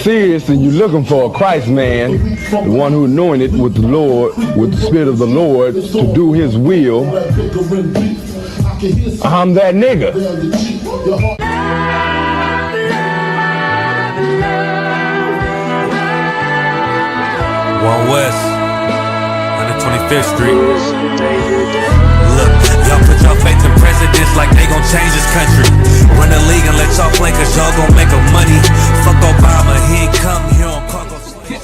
Serious and you're looking for a Christ man, the one who's anointed with the Lord, with the Spirit of the Lord to do his will, I'm that nigga. One West, 125th Street. Look, y'all put your faith in presidents like they gon' change this country. Run the league and let y'all play cause y'all gon' make a money. Fuck Obama, he ain't come here on cargo.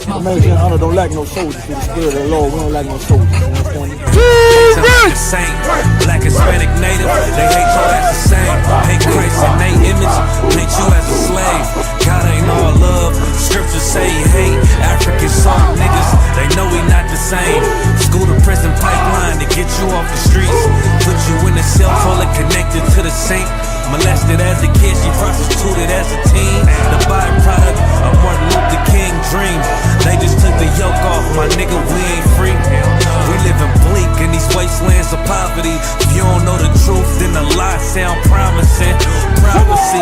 American honor don't lack no soldiers. For the Spirit of the Lord, we don't lack no soldiers. You understand me? Black, Hispanic, Native, they hate your ass the same. Hate Christ and they image, paint you as a slave. God ain't all love, scriptures say he hate African soft niggas, they know we not the same. School to prison pipeline to get you off the streets. Put you in a cell toilet connected to the sink. Molested as a kid, she prostituted as a teen. The byproduct of Martin Luther King dreams. They just took the yoke off, my nigga, we ain't free. We living bleak in these wastelands of poverty. If you don't know the truth, then the lie sound promising. Prophecy,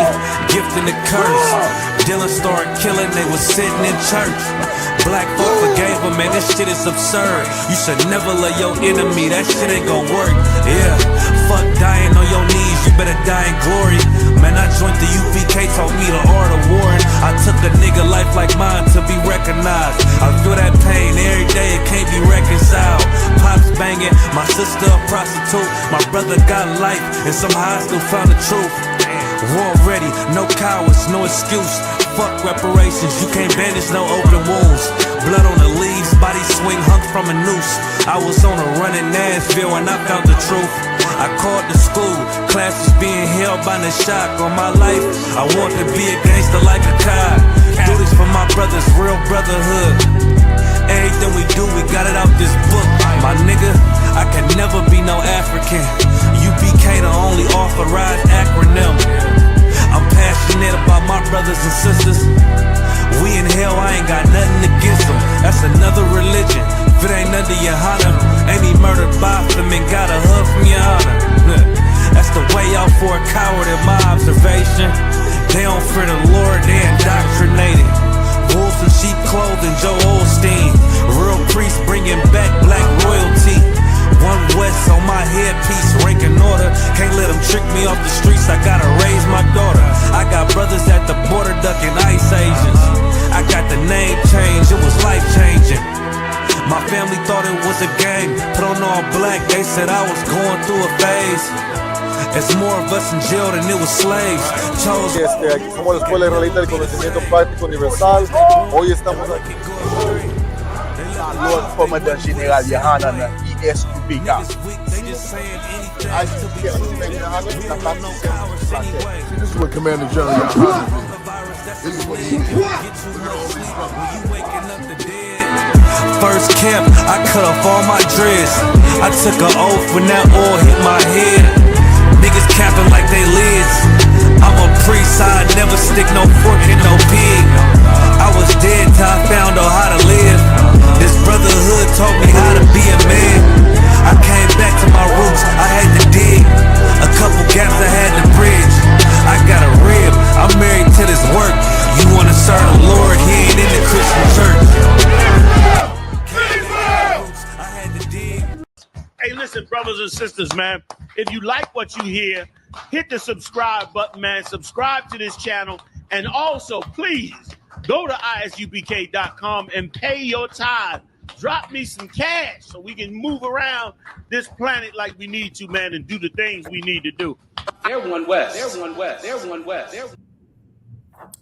gift and the curse. Dylan started killing, they was sitting in church. Black folk forgave him, man, this shit is absurd. You should never love your enemy, that shit ain't gon' work. Yeah, fuck dying on your knees, you better die in glory. Man, I joined the UPK, taught me the art of warring. I took a nigga life like mine to be recognized. I feel that pain every day, it can't be reconciled. Pops banging, my sister a prostitute. My brother got life, and somehow I still found the truth. War ready, no cowards, no excuse. Fuck reparations, you can't bandage no open wounds. Blood on the leaves, body swing hung from a noose. I was on a run in Nashville and I found the truth. I called the school, classes being held by the shock on my life. I want to be a gangster like a cop. Do this for my brothers, real brotherhood. Everything we do, we got it out this book. My nigga, I can never be no African. UPK the only authorized acronym. I'm passionate about my brothers and sisters. We in hell, I ain't got nothing against them. That's another religion. If it ain't under YAHANNA, ain't he murdered by them and got a hug from YAHANNA. That's the way out for a coward in my observation. They don't fear the Lord, they indoctrinated. Wolves in sheep clothing, Joe Osteen. Real priest bringing back black royalty. One West on my headpiece, rank and order. Can't let them trick me off the streets, I gotta raise my daughter. I got brothers at the border ducking ICE agents. I got the name change, it was life changing. My family thought it was a game, put on all black, they said I was going through a phase. It's more of us in jail than it was slaves. Aquí somos la Escuela Israelita del Conocimiento Práctico Universal. Hoy estamos aquí con Lord Commander General Yahanna I.S.U.P.K. This is what Commander General Yahanna did. This is what he did. First camp, I cut off all my dreads. I took an oath when that oil hit my head. Niggas capping like they lids. I'm a priest, I never stick no fork in no pig. I was dead till I found out how to live. This brotherhood taught me how to be a man. I came back to my roots, I had to dig. A couple gaps I had to bridge. I got a rib, I'm married to this work. You wanna serve the Lord, he ain't in the Christian church. Hey, listen, brothers and sisters, man. If you like what you hear, hit the subscribe button, man. Subscribe to this channel. And also, please, go to isupk.com and pay your tithe. Drop me some cash so we can move around this planet like we need to, man, and do the things we need to do. They're one West. They're one West. They're one West.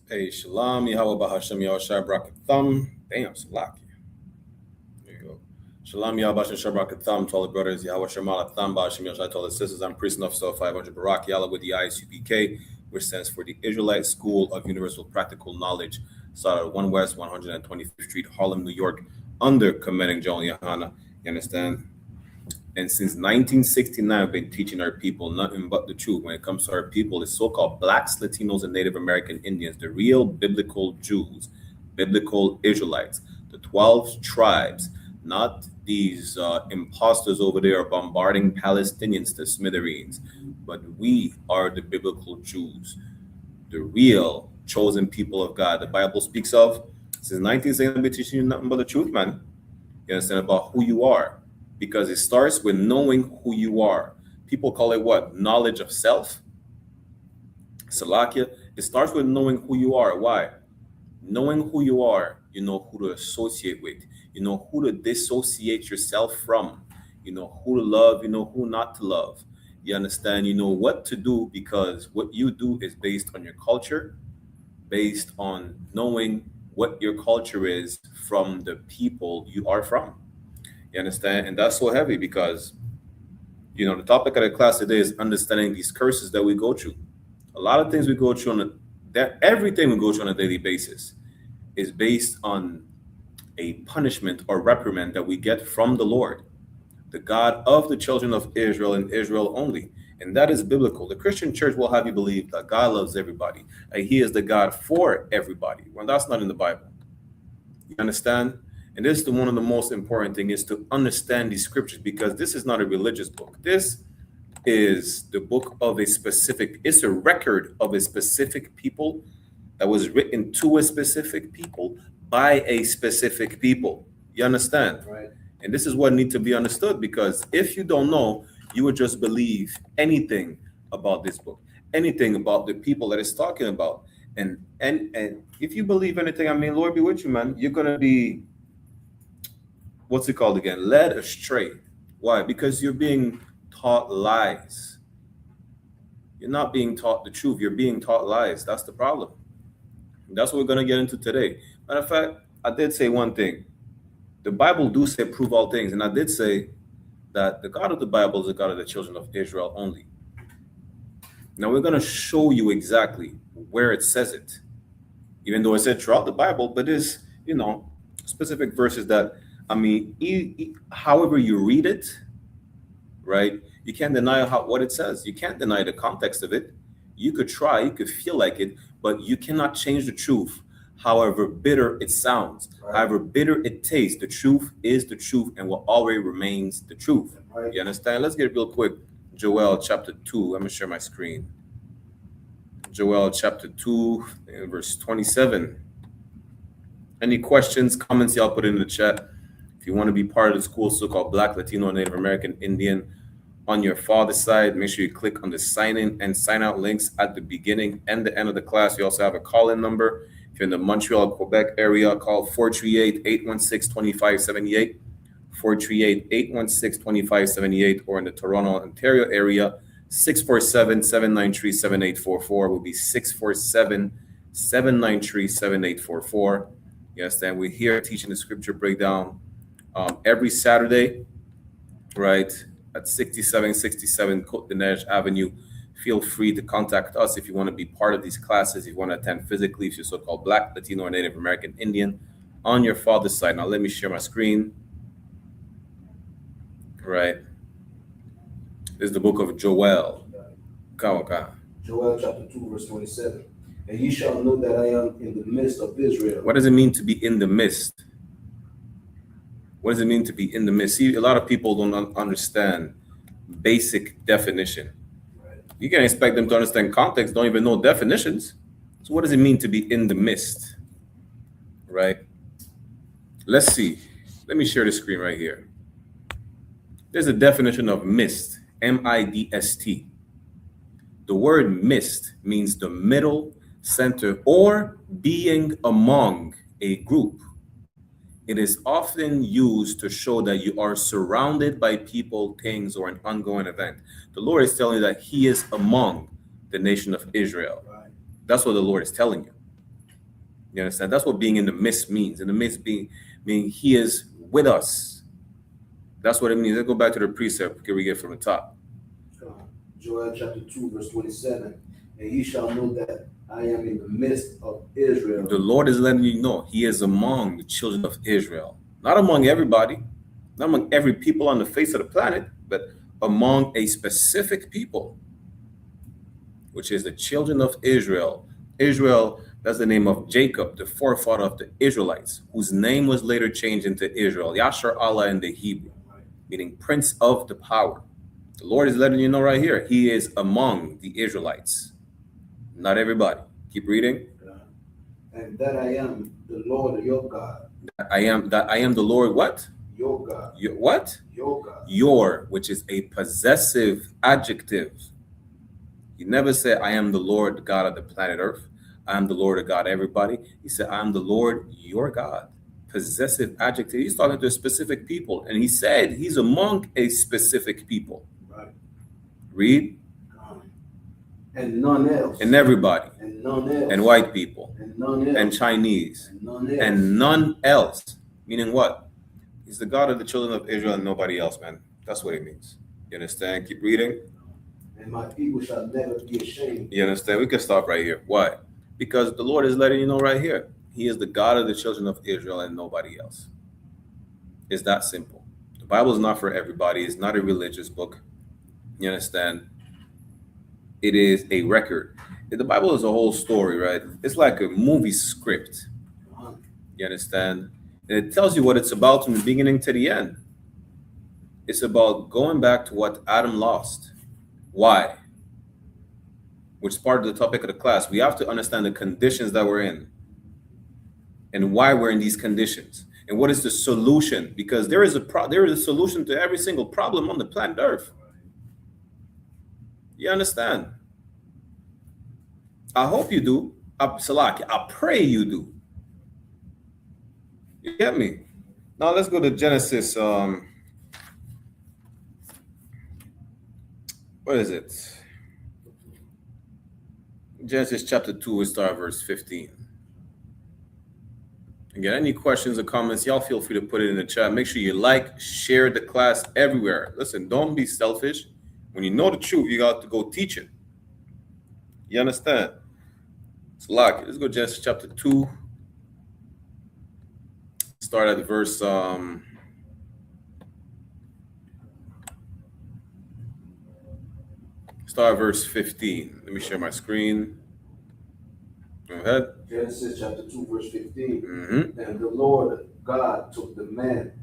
Hey, Shalom, Yahweh Bahashem, Yahushua Bracket Thumb. Damn, Salaki. There you go. Shalom, Yahweh Bahashem, Bracket Thumb to all the brothers. Yahweh Shemala Thumb, Bahashem Yahushua to all the sisters. I'm Priest Officer 500 Barak Yalla with the I.S.U.P.K, which stands for the Israelite School of Universal Practical Knowledge. Started at 1 West, 125th Street, Harlem, New York, under Commanding General Yahanna. You understand? And since 1969, I've been teaching our people nothing but the truth when it comes to our people, the so-called Blacks, Latinos, and Native American Indians, the real biblical Jews, biblical Israelites, the 12 tribes, Not these imposters over there bombarding Palestinians to smithereens, but we are the biblical Jews, the real chosen people of God. The Bible speaks of since 19 saying, "I'll be teaching you nothing but the truth, man." You understand about who you are, because it starts with knowing who you are. People call it what? Knowledge of self. Salakia. It starts with knowing who you are. Why? Knowing who you are, you know who to associate with. You know who to dissociate yourself from. You know who to love. You know who not to love. You understand? You know what to do, because what you do is based on your culture, based on knowing what your culture is from the people you are from. You understand? And that's so heavy because, the topic of the class today is understanding these curses that we go through. A lot of things we go through everything we go through on a daily basis is based on a punishment or reprimand that we get from the Lord, the God of the children of Israel and Israel only. And that is biblical. The Christian church will have you believe that God loves everybody, and he is the God for everybody, when that's not in the Bible. You understand? And this is one of the most important things, is to understand these scriptures, because this is not a religious book. This is the book of it's a record of a specific people that was written to a specific people by a specific people. You understand? Right. And this is what needs to be understood, because if you don't know, you would just believe anything about this book, anything about the people that it's talking about. And if you believe anything, Lord be with you, man, you're going to be, what's it called again? Led astray. Why? Because you're being taught lies. You're not being taught the truth. You're being taught lies. That's the problem. And that's what we're going to get into today. Matter of fact, I did say one thing. The Bible do say prove all things. And I did say that the God of the Bible is the God of the children of Israel only. Now we're going to show you exactly where it says it, even though it said throughout the Bible, but there's, specific verses that, however you read it, right? You can't deny what it says. You can't deny the context of it. You could try, you could feel like it, but you cannot change the truth. However bitter it sounds, right. However bitter it tastes, the truth is the truth and will always remains the truth. Right. You understand? Let's get real quick. Joel chapter 2. Let me share my screen. Joel chapter 2, verse 27. Any questions, comments, y'all put it in the chat. If you want to be part of the school, so-called Black, Latino, Native American, Indian, on your father's side, make sure you click on the sign in and sign out links at the beginning and the end of the class. We also have a call-in number. If you're in the Montreal, Quebec area, call 438-816-2578, 438-816-2578, or in the Toronto, Ontario area, 647-793-7844 will be 647-793-7844. Yes, and we're here teaching the scripture breakdown every Saturday, right, at 6767 Côte de Neige Avenue. Feel free to contact us if you want to be part of these classes, if you want to attend physically, if you're so-called Black, Latino, or Native American, Indian, on your father's side. Now, let me share my screen. Right. This is the book of Joel. Joel chapter 2, verse 27. And ye shall know that I am in the midst of Israel. What does it mean to be in the midst? What does it mean to be in the midst? See, a lot of people don't understand basic definition. You can't expect them to understand context, don't even know definitions. So what does it mean to be in the midst? Right? Let's see. Let me share the screen right here. There's a definition of mist, M-I-D-S-T. The word mist means the middle, center, or being among a group. It is often used to show that you are surrounded by people, things, or an ongoing event. The Lord is telling you that he is among the nation of Israel. Right. That's what the Lord is telling you. You understand? That's what being in the midst means. In the midst meaning he is with us. That's what it means. Let's go back to the precept. Can we get from the top? Joel chapter 2, verse 27. And ye shall know that I am in the midst of Israel. The Lord is letting you know he is among the children of Israel. Not among everybody, not among every people on the face of the planet, but among a specific people, which is the children of Israel. Israel That's the name of Jacob, the forefather of the Israelites, whose name was later changed into Israel. Yashar Allah in the Hebrew, meaning Prince of the Power. The Lord is letting you know right here, he is among the Israelites. Not everybody. Keep reading. And that I am the Lord your God. That I am the Lord what? Your God. What? Your God. Your, which is a possessive adjective. He never said, I am the Lord God of the planet Earth. I am the Lord God of everybody. He said, I am the Lord your God. Possessive adjective. He's talking to a specific people. And he said he's among a specific people. Right. Read. And none else. And everybody. And none else. And white people. And none else. And Chinese. And none else. And none else. Meaning what? He's the God of the children of Israel and nobody else, man. That's what it means. You understand? Keep reading. And my people shall never be ashamed. You understand? We can stop right here. Why? Because the Lord is letting you know right here. He is the God of the children of Israel and nobody else. It's that simple. The Bible is not for everybody. It's not a religious book. You understand? It is a record. The Bible is a whole story, right? It's like a movie script. You understand? And it tells you what it's about from the beginning to the end. It's about going back to what Adam lost. Why? Which is part of the topic of the class. We have to understand the conditions that we're in and why we're in these conditions and what is the solution, because there is a solution to every single problem on the planet Earth. You understand? I hope you do. Salaki, I pray you do. You get me? Now let's go to Genesis. What is it? Genesis chapter 2, we start verse 15. Again, any questions or comments, y'all feel free to put it in the chat. Make sure you like, share the class everywhere. Listen, don't be selfish. When you know the truth, you got to go teach it. You understand? It's locked. Let's go to Genesis chapter 2. Start at verse start at verse 15. Let me share my screen. Go ahead. Genesis chapter 2, verse 15. Mm-hmm. And the Lord God took the man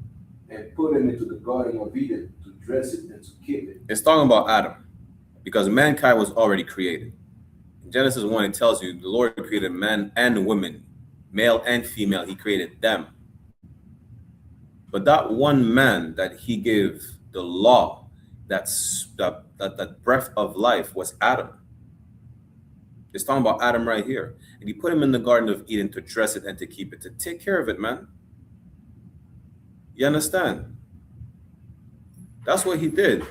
and put him into the Garden of Eden to dress it and to keep it. It's talking about Adam, because mankind was already created. In Genesis 1, it tells you the Lord created man and woman, male and female. He created them. But that one man that he gave the law, that breath of life, was Adam. It's talking about Adam right here. And he put him in the Garden of Eden to dress it and to keep it, to take care of it, man. You understand? That's what he did.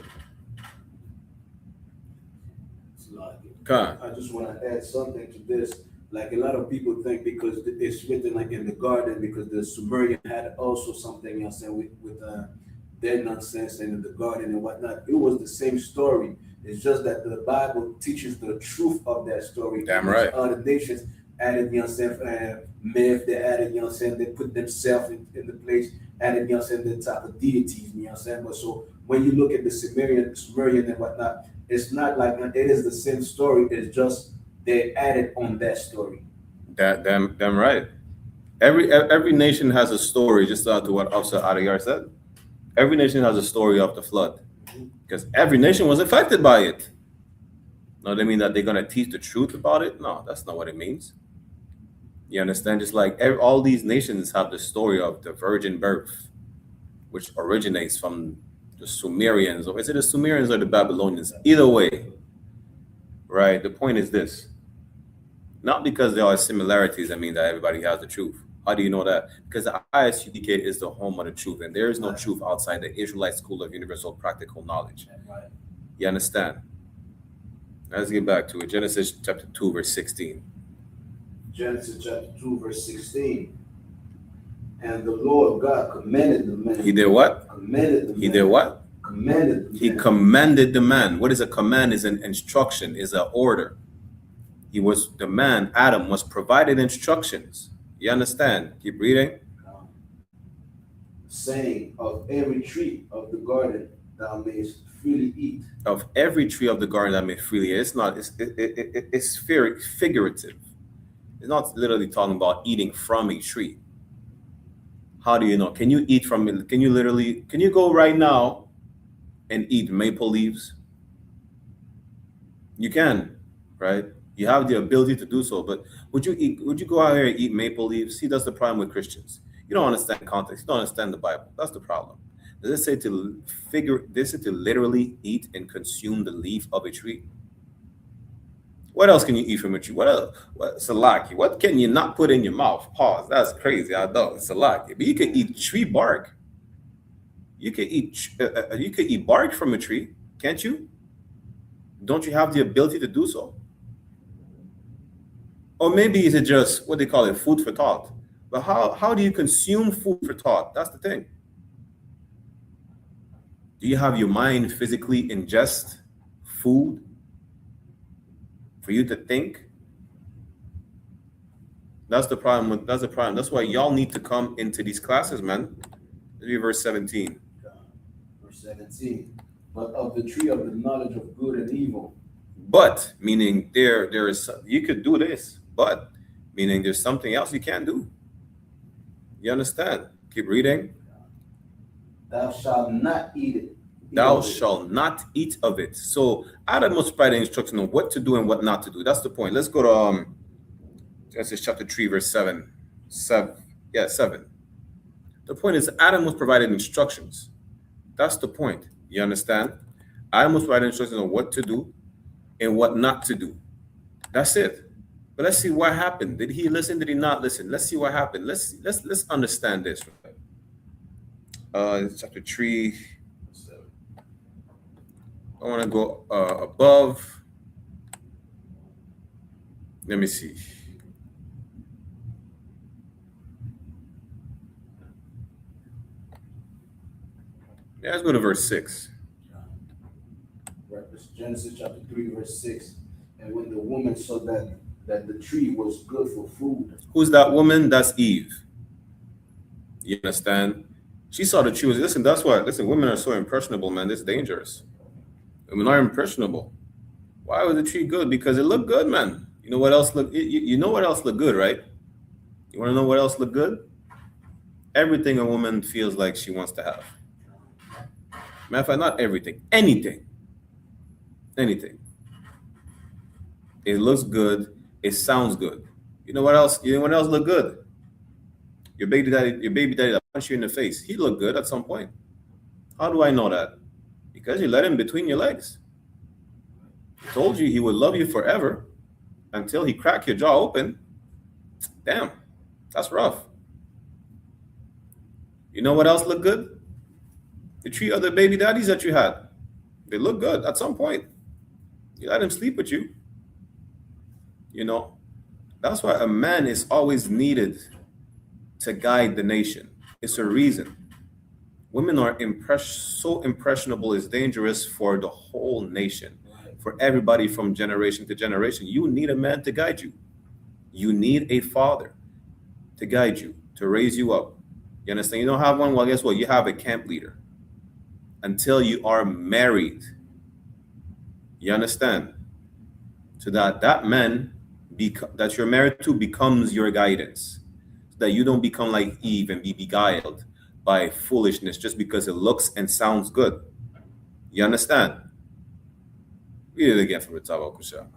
I just want to add something to this. Like, a lot of people think because it's written like in the garden, because the Sumerian had also something else with their nonsense and in the garden and whatnot. It was the same story. It's just that the Bible teaches the truth of that story. Damn right. Other nations added, myth, they added, they put themselves in the place, added, the type of deities, But so when you look at the Sumerian and whatnot, it's not like it is the same story. It's just they added on that story. Damn right. Every nation has a story, just to what Officer Adiyar said. Every nation has a story of the flood, because every nation was affected by it. No, they mean that they're going to teach the truth about it? No, that's not what it means. You understand? Just like all these nations have the story of the virgin birth, which originates from the Sumerians, or is it the Sumerians or the Babylonians? Either way, right? The point is this. Not because there are similarities, that means that everybody has the truth. How do you know that? Because the I.S.U.P.K is the home of the truth, and there is no truth outside the Israelite School of Universal Practical Knowledge. You understand? Let's get back to it. Genesis chapter 2, verse 16. Genesis chapter 2, verse 16. And the Lord God commanded the man. He did what? Commanded the man. He did what? Commanded the man. He commanded the man. What is a command? Is an instruction, is an order. The man, Adam, was provided instructions. You understand? Keep reading. Saying, of every tree of the garden thou mayest freely eat. Of every tree of the garden thou mayest freely eat. It's not, it's figurative. It's not literally talking about eating from a tree. How do you know? Can you eat from it? Can you go right now and eat maple leaves? You can, right? You have the ability to do so, but would you go out here and eat maple leaves? See, that's the problem with Christians. You don't understand context. You don't understand the Bible. That's the problem. Does it say to literally eat and consume the leaf of a tree? What else can you eat from a tree? What else? Salaki. What can you not put in your mouth? Pause. That's crazy. I know. Salaki. But you can eat tree bark. You can eat bark from a tree, can't you? Don't you have the ability to do so? Or maybe is it just what they call it, food for thought? But how do you consume food for thought? That's the thing. Do you have your mind physically ingest food for you to think? That's the problem. That's the problem. That's why y'all need to come into these classes, man. Let's read verse 17. Verse 17. But of the tree of the knowledge of good and evil. But meaning there is, you could do this, but meaning there's something else you can't do. You understand? Keep reading. Thou shalt not eat it. Thou shalt not eat of it. So Adam was providing instruction on what to do and what not to do. That's the point. Let's go to Genesis chapter 3, verse 7. 7. The point is Adam was providing instructions. That's the point. You understand? Adam was providing instructions on what to do and what not to do. That's it. But let's see what happened. Did he listen? Did he not listen? Let's see what happened. Let's understand this. Chapter 3. I want to go above. Let me see. Yeah, let's go to verse 6. Genesis chapter 3, verse 6. And when the woman saw that the tree was good for food. Who's that woman? That's Eve. You understand? She saw the tree was, that's why, women are so impressionable, man. It's dangerous. Women are impressionable. Why was the tree good? Because it looked good, man. You know what else looked, you know what else looked good, right? You want to know what else looked good? Everything a woman feels like she wants to have. Matter of fact, not everything. Anything. It looks good. It sounds good. You know what else? You know what else looked good? Your baby daddy that punched you in the face. He looked good at some point. How do I know that? Because you let him between your legs. He told you he would love you forever until he cracked your jaw open. Damn, that's rough. You know what else looked good? The 3 other baby daddies that you had. They look good at some point. You let him sleep with you. You know, that's why a man is always needed to guide the nation. It's a reason. Women are so impressionable, it's dangerous for the whole nation, for everybody from generation to generation. You need a man to guide you. You need a father to guide you, to raise you up. You understand? You don't have one? Well, guess what? You have a camp leader until you are married. You understand? So that man that you're married to becomes your guidance. So that you don't become like Eve and be beguiled by foolishness just because it looks and sounds good. You understand? Read it again from the top of Kusha.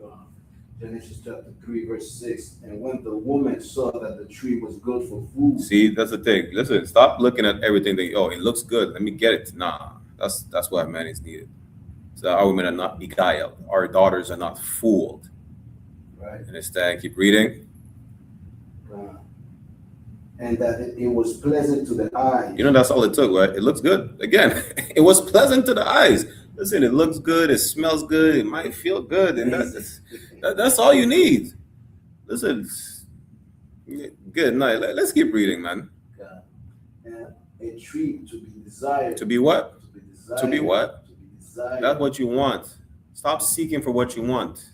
Genesis chapter 3, verse 6. And when the woman saw that the tree was good for food. See, that's the thing. Listen, stop looking at everything that, oh, it looks good. Let me get it. Nah, that's why man is needed. So our women are not beguiled. Our daughters are not fooled. Right. Understand? Keep reading. And that it was pleasant to the eyes. You know, that's all it took, right? It looks good. Again, it was pleasant to the eyes. Listen, it looks good. It smells good. It might feel good. And that's all you need. Listen, good night. Let's keep reading, man. And a tree to be desired. To be what? To be desired. To be what? To be desired. That's what you want. Stop seeking for what you want.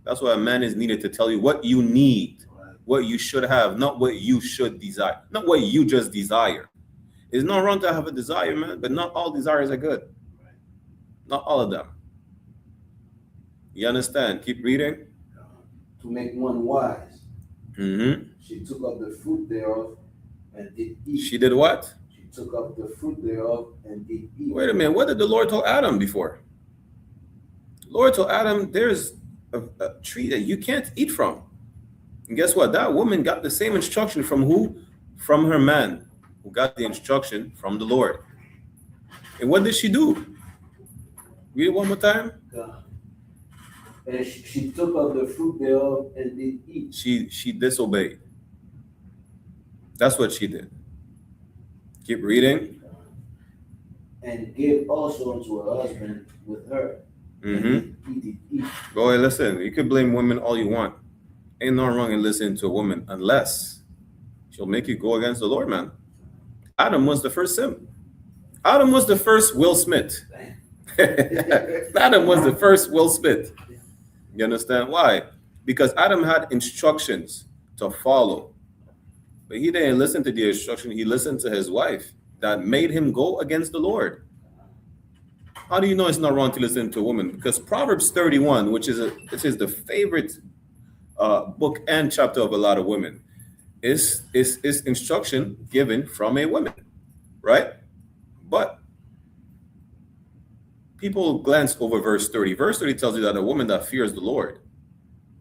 That's why a man is needed to tell you what you need, what you should have, not what you should desire, not what you just desire. It's not wrong to have a desire, man, but not all desires are good. Not all of them. You understand? Keep reading. To make one wise. Mm-hmm. She took of the fruit thereof and did eat. She did what? She took of the fruit thereof and did eat. Wait a minute. What did the Lord tell Adam before? The Lord told Adam, there's a tree that you can't eat from. And guess what? That woman got the same instruction from who? From her man, who got the instruction from the Lord. And what did she do? Read it one more time. And she took of the fruit thereof and did eat. She disobeyed. That's what she did. Keep reading. And gave also unto her husband with her. Mm-hmm. He did eat. Go ahead, listen. You can blame women all you want. Ain't no wrong in listening to a woman unless she'll make you go against the Lord, man. Adam was the first sin. Adam was the first Will Smith. Adam was the first Will Smith. You understand why? Because Adam had instructions to follow. But he didn't listen to the instruction. He listened to his wife that made him go against the Lord. How do you know it's not wrong to listen to a woman? Because Proverbs 31, which is the favorite book and chapter of a lot of women, is instruction given from a woman, right? But people glance over verse 30. Verse 30 tells you that a woman that fears the Lord,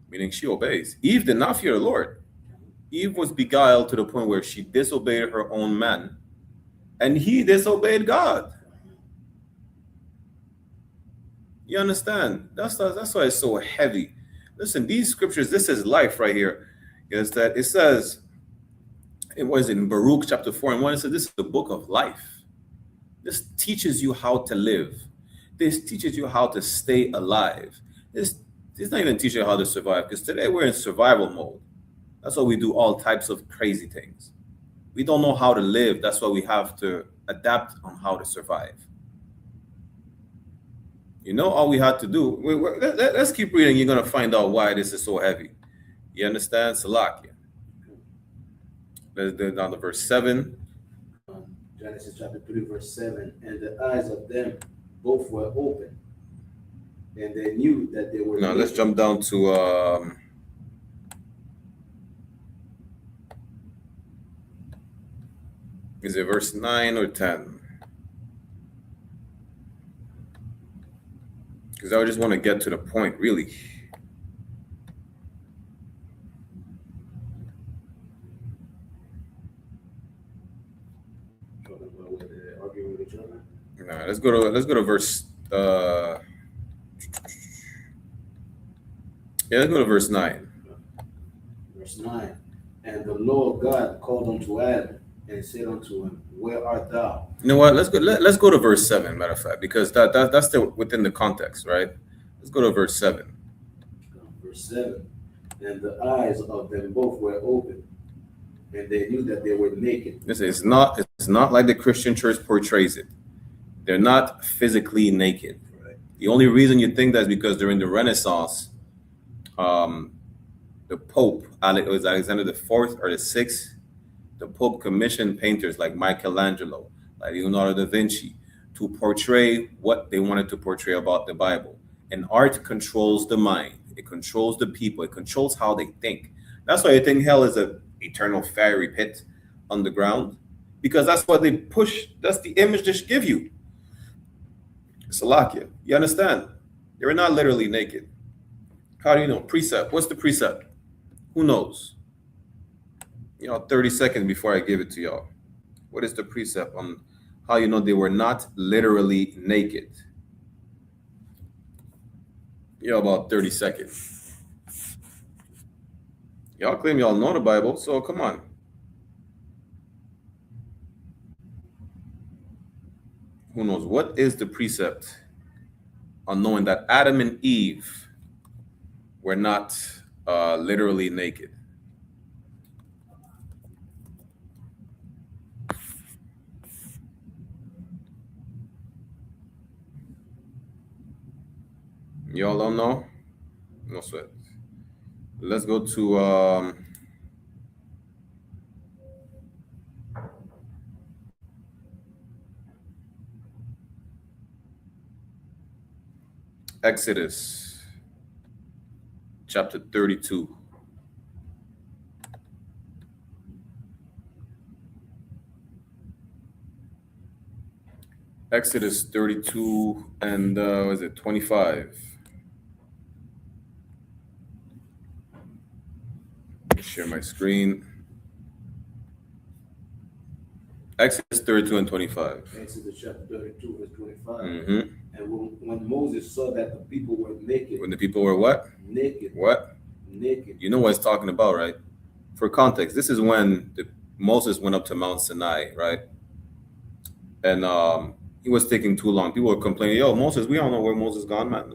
meaning she obeys. Eve did not fear the Lord. Eve was beguiled to the point where she disobeyed her own man, and he disobeyed God. You understand? That's why it's so heavy. Listen, these scriptures, this is life right here. Is that it says, it was in Baruch chapter 4 and 1, it says this is the book of life. This teaches you how to live. This teaches you how to stay alive. This not even teaching you how to survive, because today we're in survival mode. That's why we do all types of crazy things. We don't know how to live. That's why we have to adapt on how to survive. You know, all we had to do, let's keep reading. You're going to find out why this is so heavy. You understand? Salakia. Let's go down to verse 7. Genesis chapter 3, verse 7. And the eyes of them both were open, and they knew that they were. Now, let's jump down to is it verse 9 or 10? Because I just want to get to the point, really. Nah, let's go to verse. Let's go to verse 9. Verse 9. And the Lord God called unto Adam and said unto him, Where art thou? You know what? Let's go to verse 7, matter of fact, because that's still within the context, right? Let's go to verse 7. Verse 7. And the eyes of them both were open, and they knew that they were naked. Listen, it's not like the Christian church portrays it. They're not physically naked. Right. The only reason you think that is because during the Renaissance, the Pope, it was Alexander the IV or the VI, the Pope commissioned painters like Michelangelo, like Leonardo da Vinci, to portray what they wanted to portray about the Bible. And art controls the mind. It controls the people. It controls how they think. That's why I think hell is an eternal fiery pit underground, because that's what they push. That's the image they should give you. Salakia. You understand? They were not literally naked. How do you know? Precept. What's the precept? Who knows? 30 seconds before I give it to y'all. What is the precept on how you know they were not literally naked? About 30 seconds. Y'all claim y'all know the Bible, so come on. Who knows? What is the precept on knowing that Adam and Eve were not literally naked? Y'all don't know? No sweat. Let's go to Exodus chapter 32. Exodus 32 and was it 25? Let me share my screen. Exodus 32 and 25. Exodus chapter 32, verse 25. Mm-hmm. And when Moses saw that the people were naked. When the people were what? Naked. What? Naked. You know what it's talking about, right? For context, this is when Moses went up to Mount Sinai, right? And he was taking too long. People were complaining, "Yo, Moses, we don't know where Moses gone, man.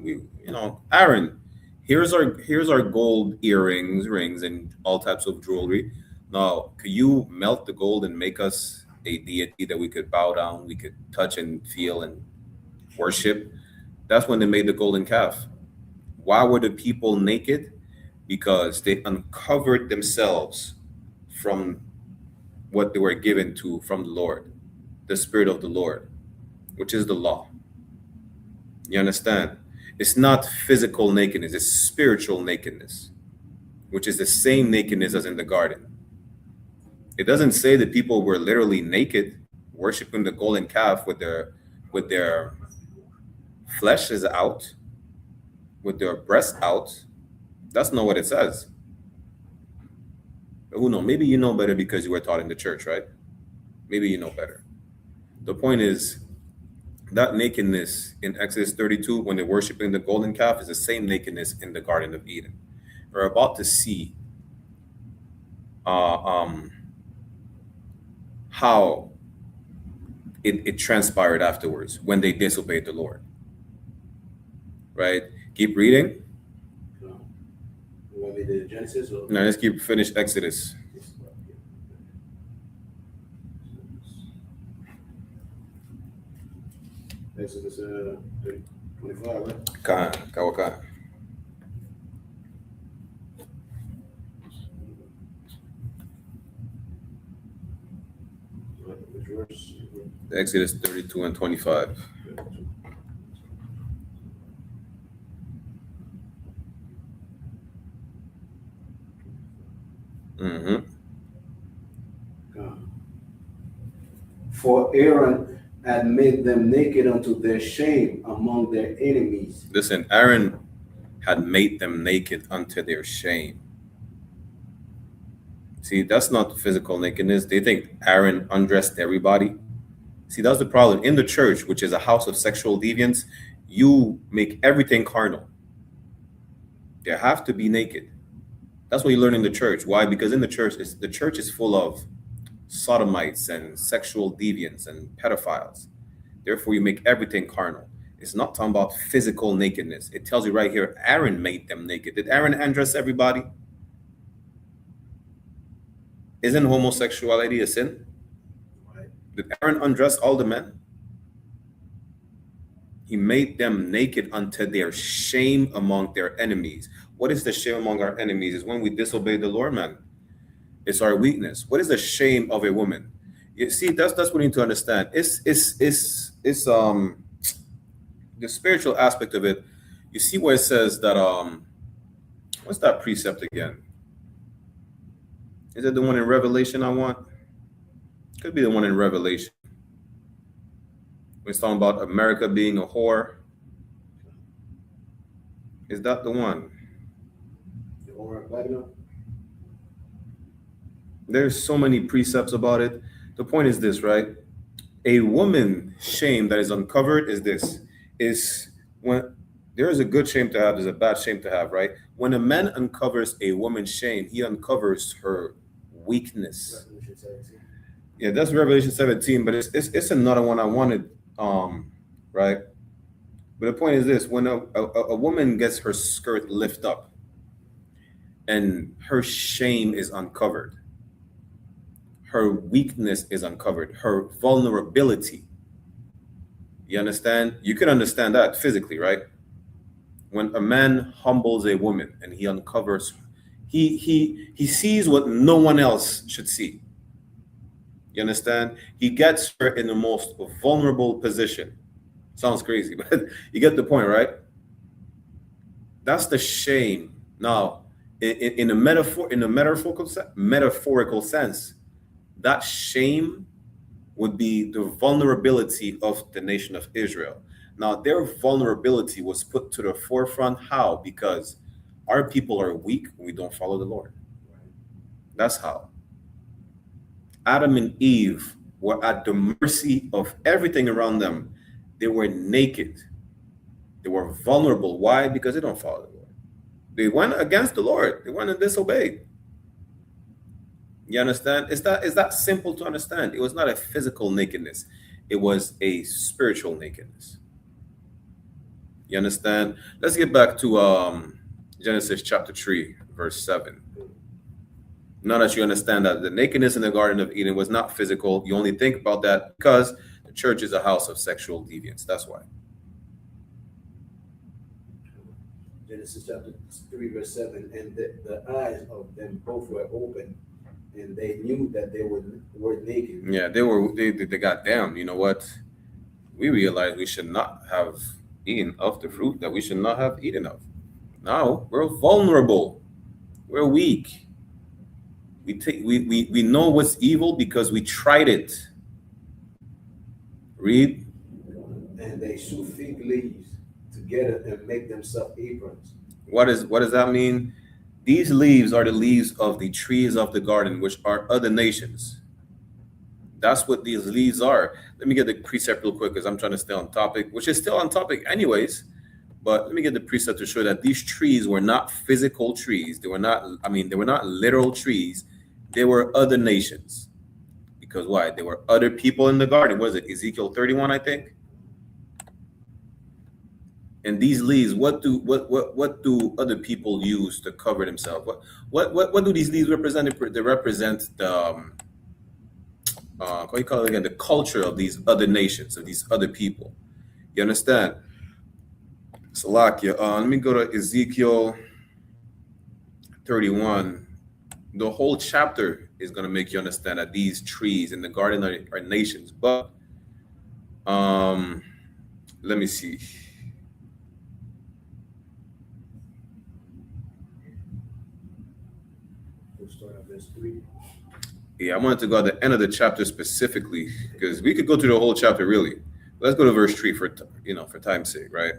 Aaron, here's our gold earrings, rings, and all types of jewelry. Now, could you melt the gold and make us a deity that we could bow down, we could touch and feel and worship?" That's when they made the golden calf. Why were the people naked? Because they uncovered themselves from what they were given to from the Lord, the Spirit of the Lord, which is the law. You understand? It's not physical nakedness, it's spiritual nakedness, which is the same nakedness as in the garden. It doesn't say that people were literally naked, worshiping the golden calf with their fleshes out, with their breasts out. That's not what it says. But who knows? Maybe you know better because you were taught in the church, right? Maybe you know better. The point is that nakedness in Exodus 32, when they're worshiping the golden calf, is the same nakedness in the Garden of Eden. We're about to see how it transpired afterwards when they disobeyed the Lord. Right? Keep reading. You want me to Genesis? Or? No, let's finish Exodus. Exodus 25, right? Kawaka. Which verse? Exodus 32 and 25. Mm-hmm. For Aaron had made them naked unto their shame among their enemies. Listen, Aaron had made them naked unto their shame. See, that's not physical nakedness. They think Aaron undressed everybody. See, that's the problem. In the church, which is a house of sexual deviance, you make everything carnal. They have to be naked. That's what you learn in the church. Why? Because in the church is full of sodomites and sexual deviants and pedophiles. Therefore, you make everything carnal. It's not talking about physical nakedness. It tells you right here, Aaron made them naked. Did Aaron undress everybody? Isn't homosexuality a sin? Did Aaron undress all the men? He made them naked unto their shame among their enemies. What is the shame among our enemies? Is when we disobey the Lord, man. It's our weakness. What is the shame of a woman? You see, that's what we need to understand. It's the spiritual aspect of it. You see where it says that what's that precept again? Is it the one in Revelation I want? Could be the one in Revelation. We're talking about America being a whore. Is that the one? The whore of Babylon? There's so many precepts about it. The point is this, right? A woman shame that is uncovered is when there is a good shame to have, there's a bad shame to have, right? When a man uncovers a woman's shame, he uncovers her weakness. Yeah, that's Revelation 17, but it's another one I wanted, right? But the point is this: when a woman gets her skirt lifted up and her shame is uncovered, her weakness is uncovered, her vulnerability. You understand? You can understand that physically, right? When a man humbles a woman and he uncovers, he sees what no one else should see. You understand? He gets her in the most vulnerable position. Sounds crazy, but you get the point, right? That's the shame. Now, in a metaphorical sense, that shame would be the vulnerability of the nation of Israel. Now, their vulnerability was put to the forefront. How? Because our people are weak when we don't follow the Lord. That's how. Adam and Eve were at the mercy of everything around them. They were naked. They were vulnerable. Why? Because they don't follow the Lord. They went against the Lord. They went and disobeyed. You understand? Is that simple to understand? It was not a physical nakedness. It was a spiritual nakedness. You understand? Let's get back to Genesis chapter 3, verse 7. Now that you understand that the nakedness in the Garden of Eden was not physical, you only think about that because the church is a house of sexual deviance. That's why. Genesis chapter 3, verse 7, and the eyes of them both were open, and they knew that they were naked. Yeah, they got damned. You know what? We realized we should not have eaten of the fruit that we should not have eaten of. Now we're vulnerable. We're weak. We know what's evil because we tried it. Read. And they sew fig leaves together and make themselves aprons. What does that mean? These leaves are the leaves of the trees of the garden, which are other nations. That's what these leaves are. Let me get the precept real quick because I'm trying to stay on topic, which is still on topic anyways. But let me get the precept to show that these trees were not physical trees. They were not literal trees. They were other nations. Because why? There were other people in the garden. What is it? Ezekiel 31, I think. And these leaves, what do other people use to cover themselves? What do these leaves represent? They represent the what do you call it again? The culture of these other nations, of these other people. You understand? Salakia. Let me go to Ezekiel 31. The whole chapter is going to make you understand that these trees in the garden are nations. But let me see. We'll start at verse 3. Yeah, I wanted to go at the end of the chapter specifically because we could go through the whole chapter really. Let's go to verse 3 for time's sake, right?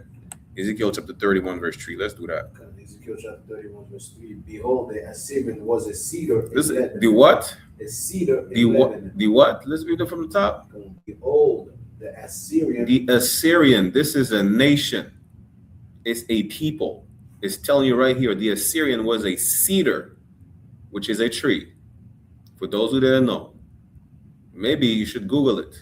Ezekiel chapter 31, verse 3. Let's do that. Ezekiel chapter 31, verse 3. Behold, the Assyrian was a cedar. The what? A cedar. The what? Let's read it from the top. Behold, the Assyrian. The Assyrian. This is a nation. It's a people. It's telling you right here. The Assyrian was a cedar, which is a tree. For those who didn't know, maybe you should Google it.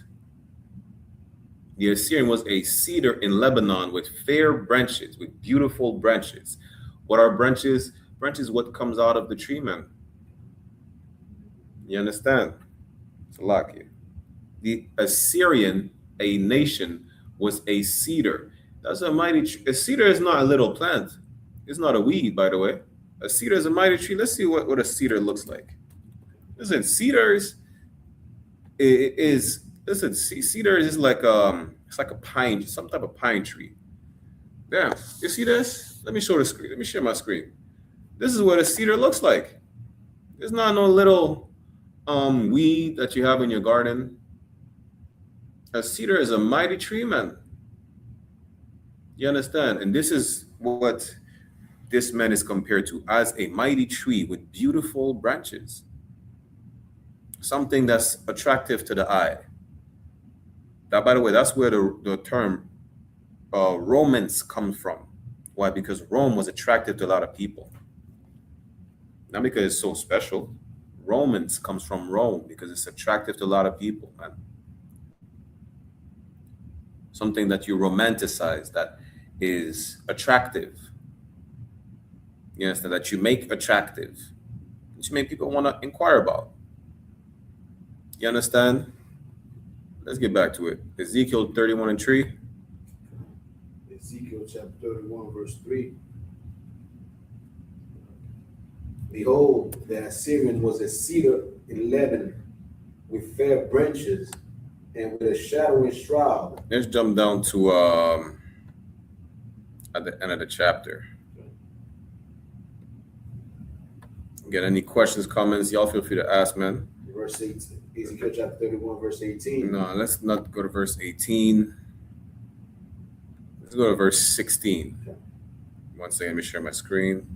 The Assyrian was a cedar in Lebanon with fair branches, with beautiful branches. What are branches? Branches, what comes out of the tree, man. You understand? It's a lot here. The Assyrian, a nation, was a cedar. That's a mighty tree. A cedar is not a little plant. It's not a weed, by the way. A cedar is a mighty tree. Let's see what a cedar looks like. Listen, cedars cedar is like it's like a pine, some type of pine tree. Damn, you see this? Let me show the screen. Let me share my screen. This is what a cedar looks like. It's not no little weed that you have in your garden. A cedar is a mighty tree, man. You understand? And this is what this man is compared to, as a mighty tree with beautiful branches. Something that's attractive to the eye. That, by the way, that's where the term romance comes from. Why? Because Rome was attractive to a lot of people. Not because it's so special. Romance comes from Rome because it's attractive to a lot of people, man. Something that you romanticize that is attractive. You understand? That you make attractive. That you make people want to inquire about. You understand? Let's get back to it. Ezekiel 31 and 3. Ezekiel chapter 31, verse 3. Behold, the Assyrian was a cedar in Lebanon with fair branches and with a shadowy shroud. Let's jump down to at the end of the chapter. Get any questions, comments? Y'all feel free to ask, man. Verse 18. Ezekiel chapter 31, verse 18. No, let's not go to verse 18. Let's go to verse 16. Okay. One second, let me share my screen.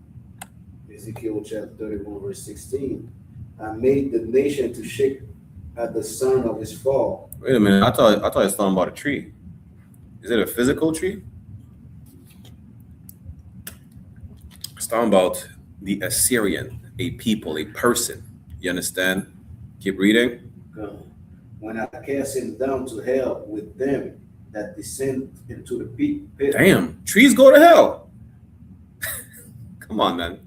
Ezekiel chapter 31, verse 16. I made the nation to shake at the sound of his fall. Wait a minute, I thought it was talking about a tree. Is it a physical tree? It's talking about the Assyrian, a people, a person. You understand? Keep reading. When I cast him down to hell with them that descend into the pit. Damn, trees go to hell. Come on, man.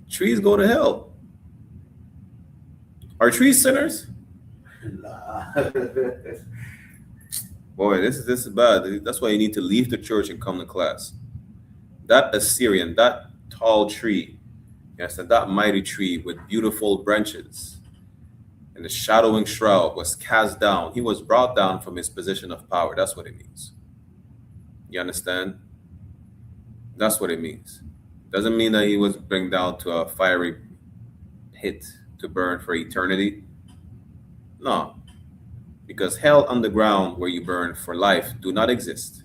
Trees go to hell. Are trees sinners? Boy, this is bad. That's why you need to leave the church and come to class. That Assyrian, that tall tree, yes, that mighty tree with beautiful branches and the shadowing shroud was cast down. He was brought down from his position of power. That's what it means. You understand? That's what it means. Doesn't mean that he was brought down to a fiery pit to burn for eternity. No. Because hell underground where you burn for life do not exist.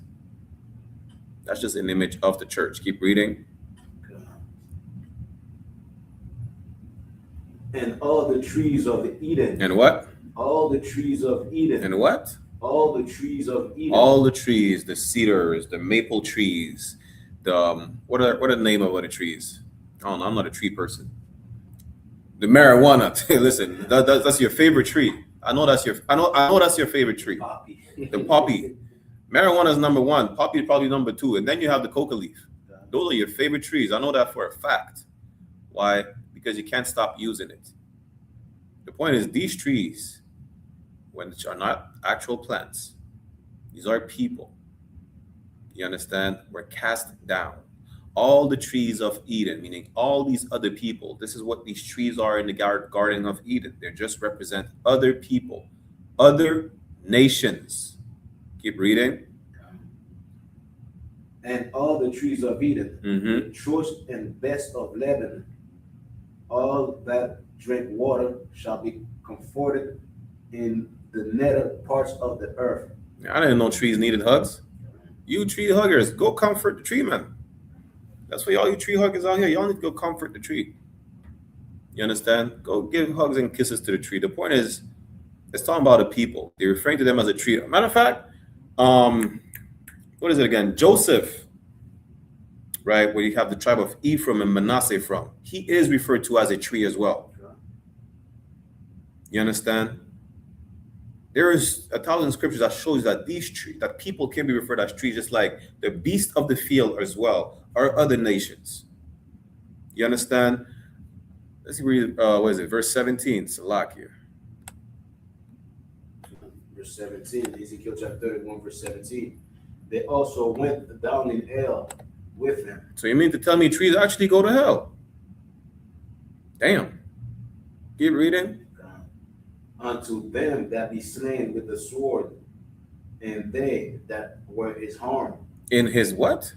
That's just an image of the church. Keep reading. And all the trees of Eden. And what? All the trees of Eden. And what? All the trees of Eden. All the trees, the cedars, the maple trees, the what are the name of other trees? I don't know. I'm not a tree person. The marijuana. Listen, that's your favorite tree. I know that's your favorite tree. Poppy. The poppy. Marijuana is number one. Poppy is probably number two, and then you have the coca leaf. Those are your favorite trees. I know that for a fact. Why? Because you can't stop using it. The point is, these trees, which are not actual plants, these are people. You understand? Were cast down. All the trees of Eden, meaning all these other people, this is what these trees are in the Garden of Eden. They just represent other people, other nations. Keep reading. And all the trees of Eden, Mm-hmm. the choice and best of Lebanon, all that drink water shall be comforted in the nether parts of the earth. I didn't know trees needed hugs. You tree huggers, go comfort the tree, man. That's for all you tree huggers out here. Y'all need to go comfort the tree. You understand? Go give hugs and kisses to the tree. The point is, it's talking about the people. They're referring to them as a tree. Matter of fact, what is it again? Joseph, right? Where you have the tribe of Ephraim and Manasseh from. He is referred to as a tree as well. You understand? There is 1,000 scriptures that shows that that people can be referred as trees, just like the beasts of the field as well, are other nations. You understand? Let's see, read, what is it? Verse 17, Salakia. Verse 17, Ezekiel chapter 31, verse 17. They also went down in hell with him. So you mean to tell me trees actually go to hell? Damn. Keep reading. Unto them that be slain with the sword, and they that were his harm. In his what?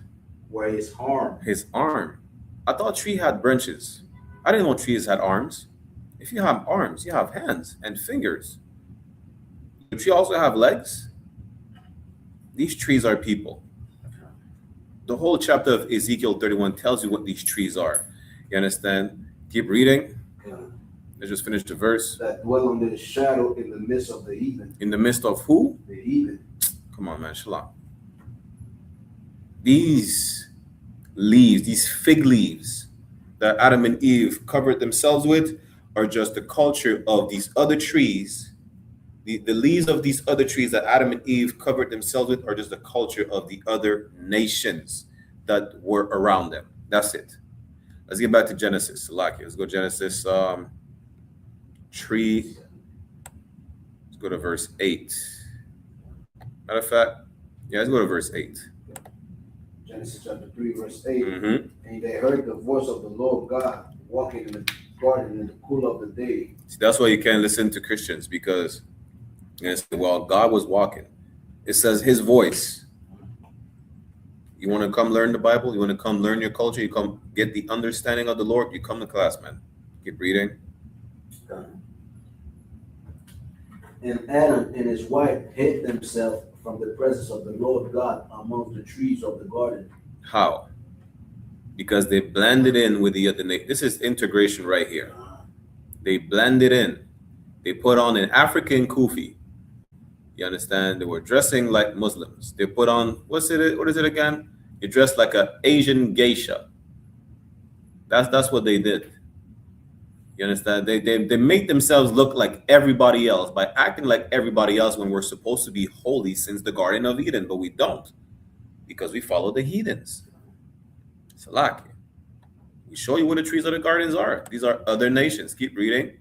Were his harm. His arm. I thought tree had branches. I didn't know trees had arms. If you have arms, you have hands and fingers. The tree also have legs. These trees are people. The whole chapter of Ezekiel 31 tells you what these trees are. You understand? Keep reading. Let's just finish the verse. That dwell under the shadow in the midst of the heathen. In the midst of who? The heathen. Come on, man. Shalom. These leaves, these fig leaves that Adam and Eve covered themselves with are just the culture of these other trees. The leaves of these other trees that Adam and Eve covered themselves with are just the culture of the other nations that were around them. That's it. Let's get back to Genesis. Let's go Genesis tree. Let's go to verse 8. Matter of fact, yeah, let's go to verse 8. Genesis chapter 3, verse 8. Mm-hmm. And they heard the voice of the Lord God walking in the garden in the cool of the day. See, that's why you can't listen to Christians, because well, God was walking. It says his voice. You want to come learn the Bible? You want to come learn your culture? You come get the understanding of the Lord? You come to class, man. Keep reading. And Adam and his wife hid themselves from the presence of the Lord God among the trees of the garden. How? Because they blended in with the other nation. This is integration right here. They blended in. They put on an African kufi. You understand? They were dressing like Muslims. They put on, what is it again? You dress like an Asian geisha. That's what they did. You understand? They make themselves look like everybody else by acting like everybody else when we're supposed to be holy since the Garden of Eden, but we don't because we follow the heathens. Salaki. We show you what the trees of the gardens are. These are other nations. Keep reading.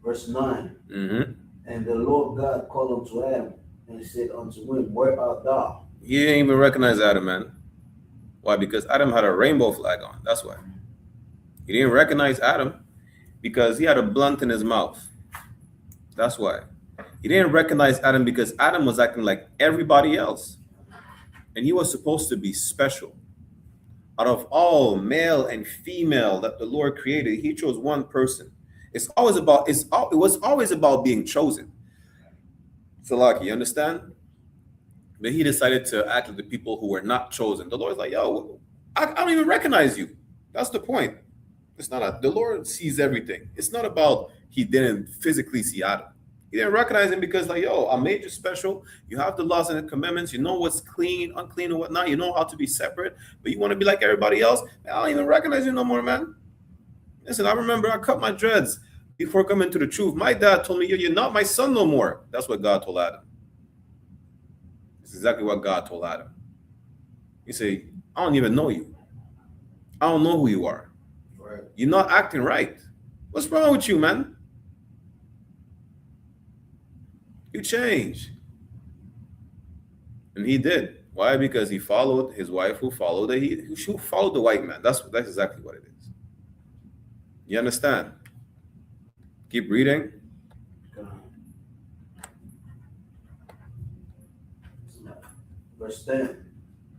Verse 9. Mm-hmm. And the Lord God called unto Adam and said unto him, Where art thou? He didn't even recognize Adam, man. Why? Because Adam had a rainbow flag on. That's why. He didn't recognize Adam because he had a blunt in his mouth. That's why. He didn't recognize Adam because Adam was acting like everybody else. And he was supposed to be special. Out of all male and female that the Lord created, he chose one person. It was always about being chosen. Salaki, you understand? But he decided to act like the people who were not chosen. The Lord's like, yo, I don't even recognize you. That's the point. It's not the Lord sees everything. It's not about he didn't physically see Adam. He didn't recognize him because like, yo, I made you special. You have the laws and the commandments. You know what's clean, unclean, and whatnot. You know how to be separate. But you want to be like everybody else? Man, I don't even recognize you no more, man. Listen, I remember I cut my dreads before coming to the truth. My dad told me, yo, you're not my son no more. That's what God told Adam. It's exactly what God told Adam. He said, I don't even know you. I don't know who you are. Right. You're not acting right. What's wrong with you, man? You change. And he did. Why? Because he followed his wife who followed the white man. That's exactly what it is. You understand? Keep reading. Verse 10.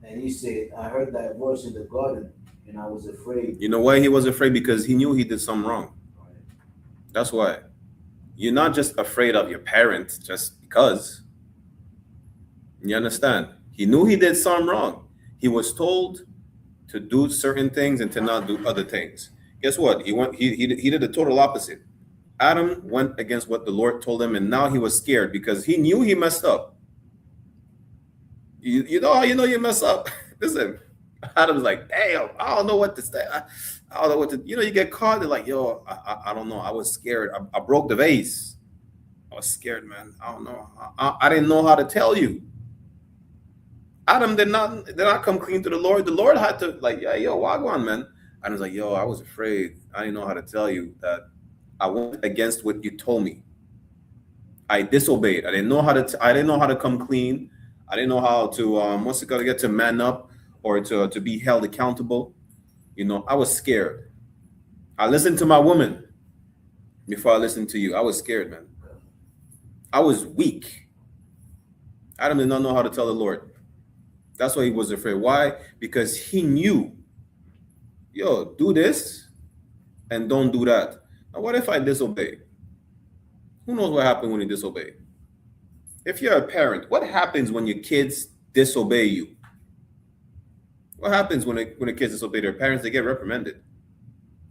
And he said, I heard thy voice in the garden, and I was afraid. You know why he was afraid? Because he knew he did something wrong. That's why. You're not just afraid of your parents just because. You understand? He knew he did something wrong. He was told to do certain things and to not do other things. Guess what? He did the total opposite. Adam went against what the Lord told him, and now he was scared because he knew he messed up. You know how you know you mess up? Listen, Adam's like, damn, I don't know what to say. I don't know what to, you get caught. They're like, yo, I don't know. I was scared. I broke the vase. I was scared, man. I don't know. I didn't know how to tell you. Adam did not come clean to the Lord. The Lord had to like, yeah, yo, wagwan, man. Adam's like, yo, I was afraid. I didn't know how to tell you that I went against what you told me. I disobeyed. I didn't know how to come clean. I didn't know how to get to man up or to be held accountable. I was scared. I listened to my woman before I listened to you. I was scared, man. I was weak. Adam did not know how to tell the Lord. That's why he was afraid. Why? Because he knew, yo, do this and don't do that. Now, what if I disobey? Who knows what happened when you disobey? If you're a parent, what happens when your kids disobey you? What happens when the kids disobey their parents? They get reprimanded.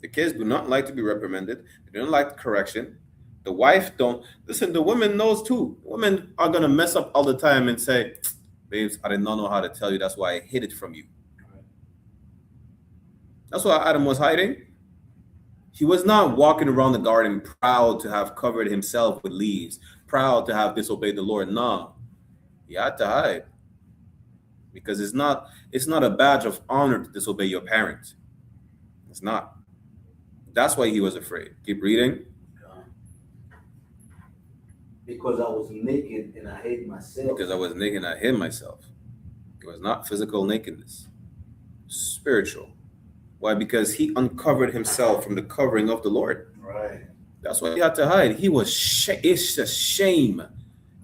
The kids do not like to be reprimanded. They don't like correction. The wife don't. Listen, the woman knows too. Women are going to mess up all the time and say, babes, I did not know how to tell you. That's why I hid it from you. That's why Adam was hiding. He was not walking around the garden proud to have covered himself with leaves, proud to have disobeyed the Lord. No, he had to hide because it's not a badge of honor to disobey your parents. It's not. That's why he was afraid. Keep reading. Because I was naked and I hid myself. Because I was naked and I hid myself. It was not physical nakedness. Spiritual. Why? Because he uncovered himself from the covering of the Lord. Right. That's why he had to hide. It's a shame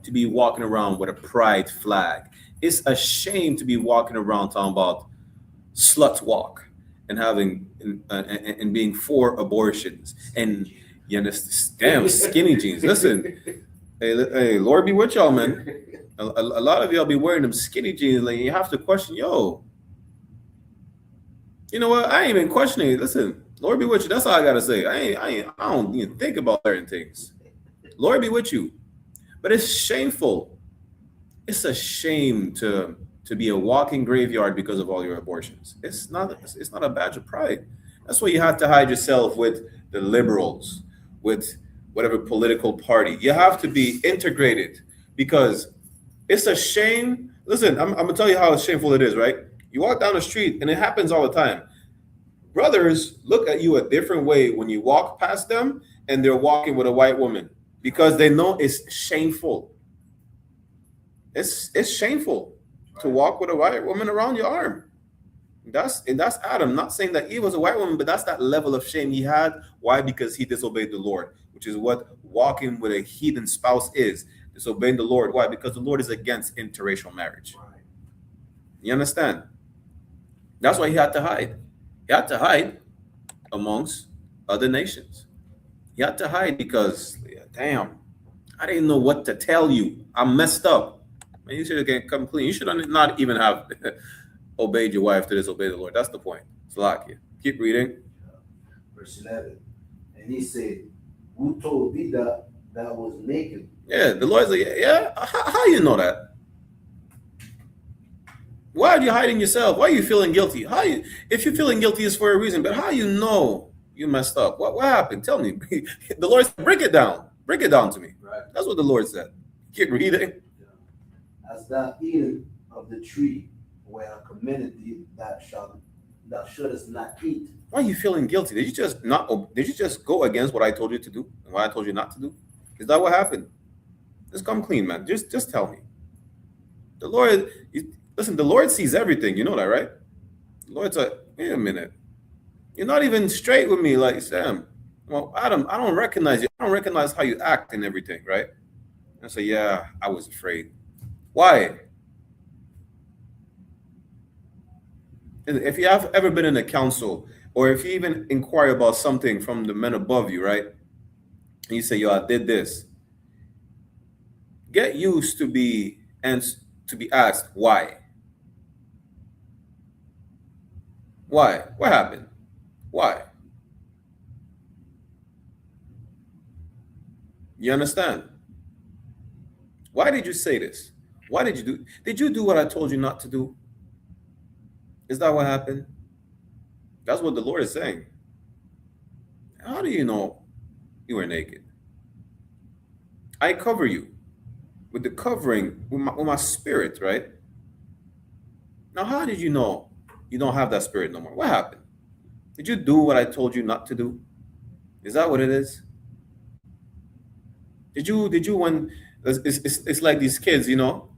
to be walking around with a pride flag. It's a shame to be walking around talking about slut walk and having and being for abortions and you understand, damn skinny jeans. Listen, hey, Lord be with y'all, man. A lot of y'all be wearing them skinny jeans, like you have to question, yo. You know what? I ain't even questioning it. Listen, Lord be with you. That's all I gotta say. I don't even think about certain things. Lord be with you. But it's shameful. It's a shame to be a walking graveyard because of all your abortions. It's not a badge of pride. That's why you have to hide yourself with the liberals, with whatever political party. You have to be integrated because it's a shame. Listen, I'm gonna tell you how shameful it is, right? You walk down the street and it happens all the time. Brothers look at you a different way when you walk past them and they're walking with a white woman because they know it's shameful. It's shameful to walk with a white woman around your arm. That's Adam. Not saying that Eve was a white woman, but that's that level of shame he had. Why? Because he disobeyed the Lord, which is what walking with a heathen spouse is. Disobeying the Lord. Why? Because the Lord is against interracial marriage. You understand? That's why he had to hide. He had to hide amongst other nations. He had to hide because, damn, I didn't know what to tell you. I messed up. Man, you should have come clean. You should not even have obeyed your wife to disobey the Lord. That's the point. Salakia. Keep reading. Verse 11. And he said, who told thee that was naked? Yeah, the Lord's like, yeah, how you know that? Why are you hiding yourself? Why are you feeling guilty? If you're feeling guilty, it's for a reason. But how you know you messed up? What happened? Tell me. The Lord said, break it down. Break it down to me. Right. That's what the Lord said. Keep reading. As thou eatest of the tree where I commanded thee, thou shouldest not eat. Why are you feeling guilty? Did you just go against what I told you to do and what I told you not to do? Is that what happened? Just come clean, man. Just tell me. The Lord, listen, the Lord sees everything. You know that, right? The Lord's like, wait a minute. You're not even straight with me, like Sam. Well, Adam, I don't recognize you. I don't recognize how you act and everything, right? I say, yeah, I was afraid. Why? If you have ever been in a council, or if you even inquire about something from the men above you, right? And you say, yo, I did this. Get used to be asked why. Why? What happened? Why? You understand? Why did you say this? Why did you do what I told you not to do? Is that what happened? That's what the Lord is saying. How do you know you were naked? I cover you with the covering, with my spirit, right? Now, how did you know you don't have that spirit no more? What happened? Did you do what I told you not to do? Is that what it is? Did you when it's like these kids, you know?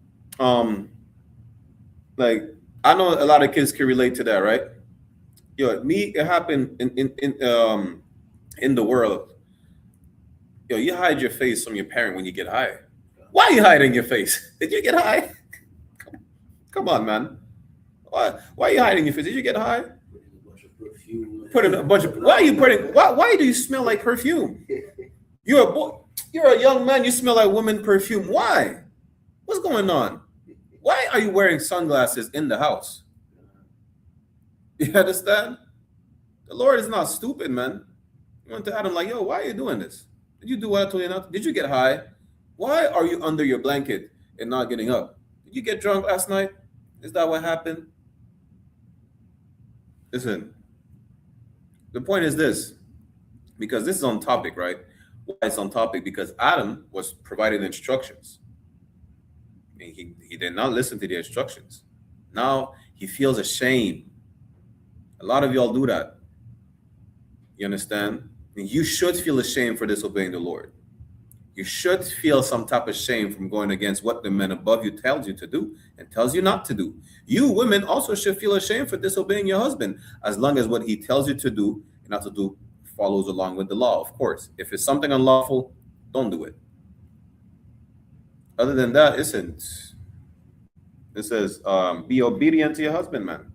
Like I know a lot of kids can relate to that, right? Yo, it happened in the world. Yo, you hide your face from your parent when you get high. Why are you hiding your face? Did you get high? Come on, man. Why are you hiding your face? Did you get high? Put in a bunch of. Why are you putting? Why do you smell like perfume? You're a boy. You're a young man. You smell like woman perfume. Why? What's going on? Why are you wearing sunglasses in the house? You understand? The Lord is not stupid, man. You went to Adam like, yo, why are you doing this? Did you do what I told you not to? Did you get high? Why are you under your blanket and not getting up? Did you get drunk last night? Is that what happened? Listen, the point is this, because this is on topic, right? Why it's on topic? Because Adam was provided instructions. And he did not listen to the instructions. Now he feels ashamed. A lot of y'all do that. You understand? And you should feel ashamed for disobeying the Lord. You should feel some type of shame from going against what the men above you tells you to do and tells you not to do. You women also should feel ashamed for disobeying your husband, as long as what he tells you to do and not to do follows along with the law, of course. If it's something unlawful, don't do it. Other than that, it says, be obedient to your husband, man.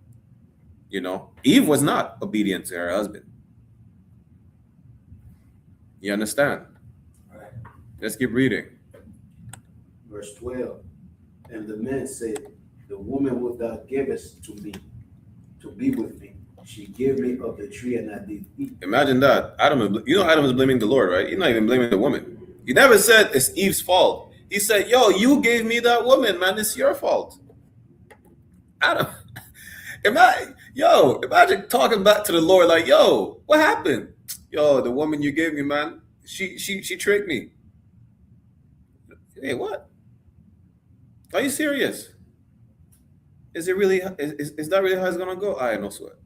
You know, Eve was not obedient to her husband. You understand? Right. Let's keep reading. Verse 12. And the man said, the woman which thou gavest to me, to be with me, she gave me of the tree and I did eat. Imagine that. Adam is blaming the Lord, right? He's not even blaming the woman. He never said it's Eve's fault. He said, yo, you gave me that woman, man. It's your fault. Adam, imagine talking back to the Lord like, yo, what happened? Yo, the woman you gave me, man, she tricked me. Hey, what? Are you serious? Is it really? Is that really how it's gonna go? I no sweat.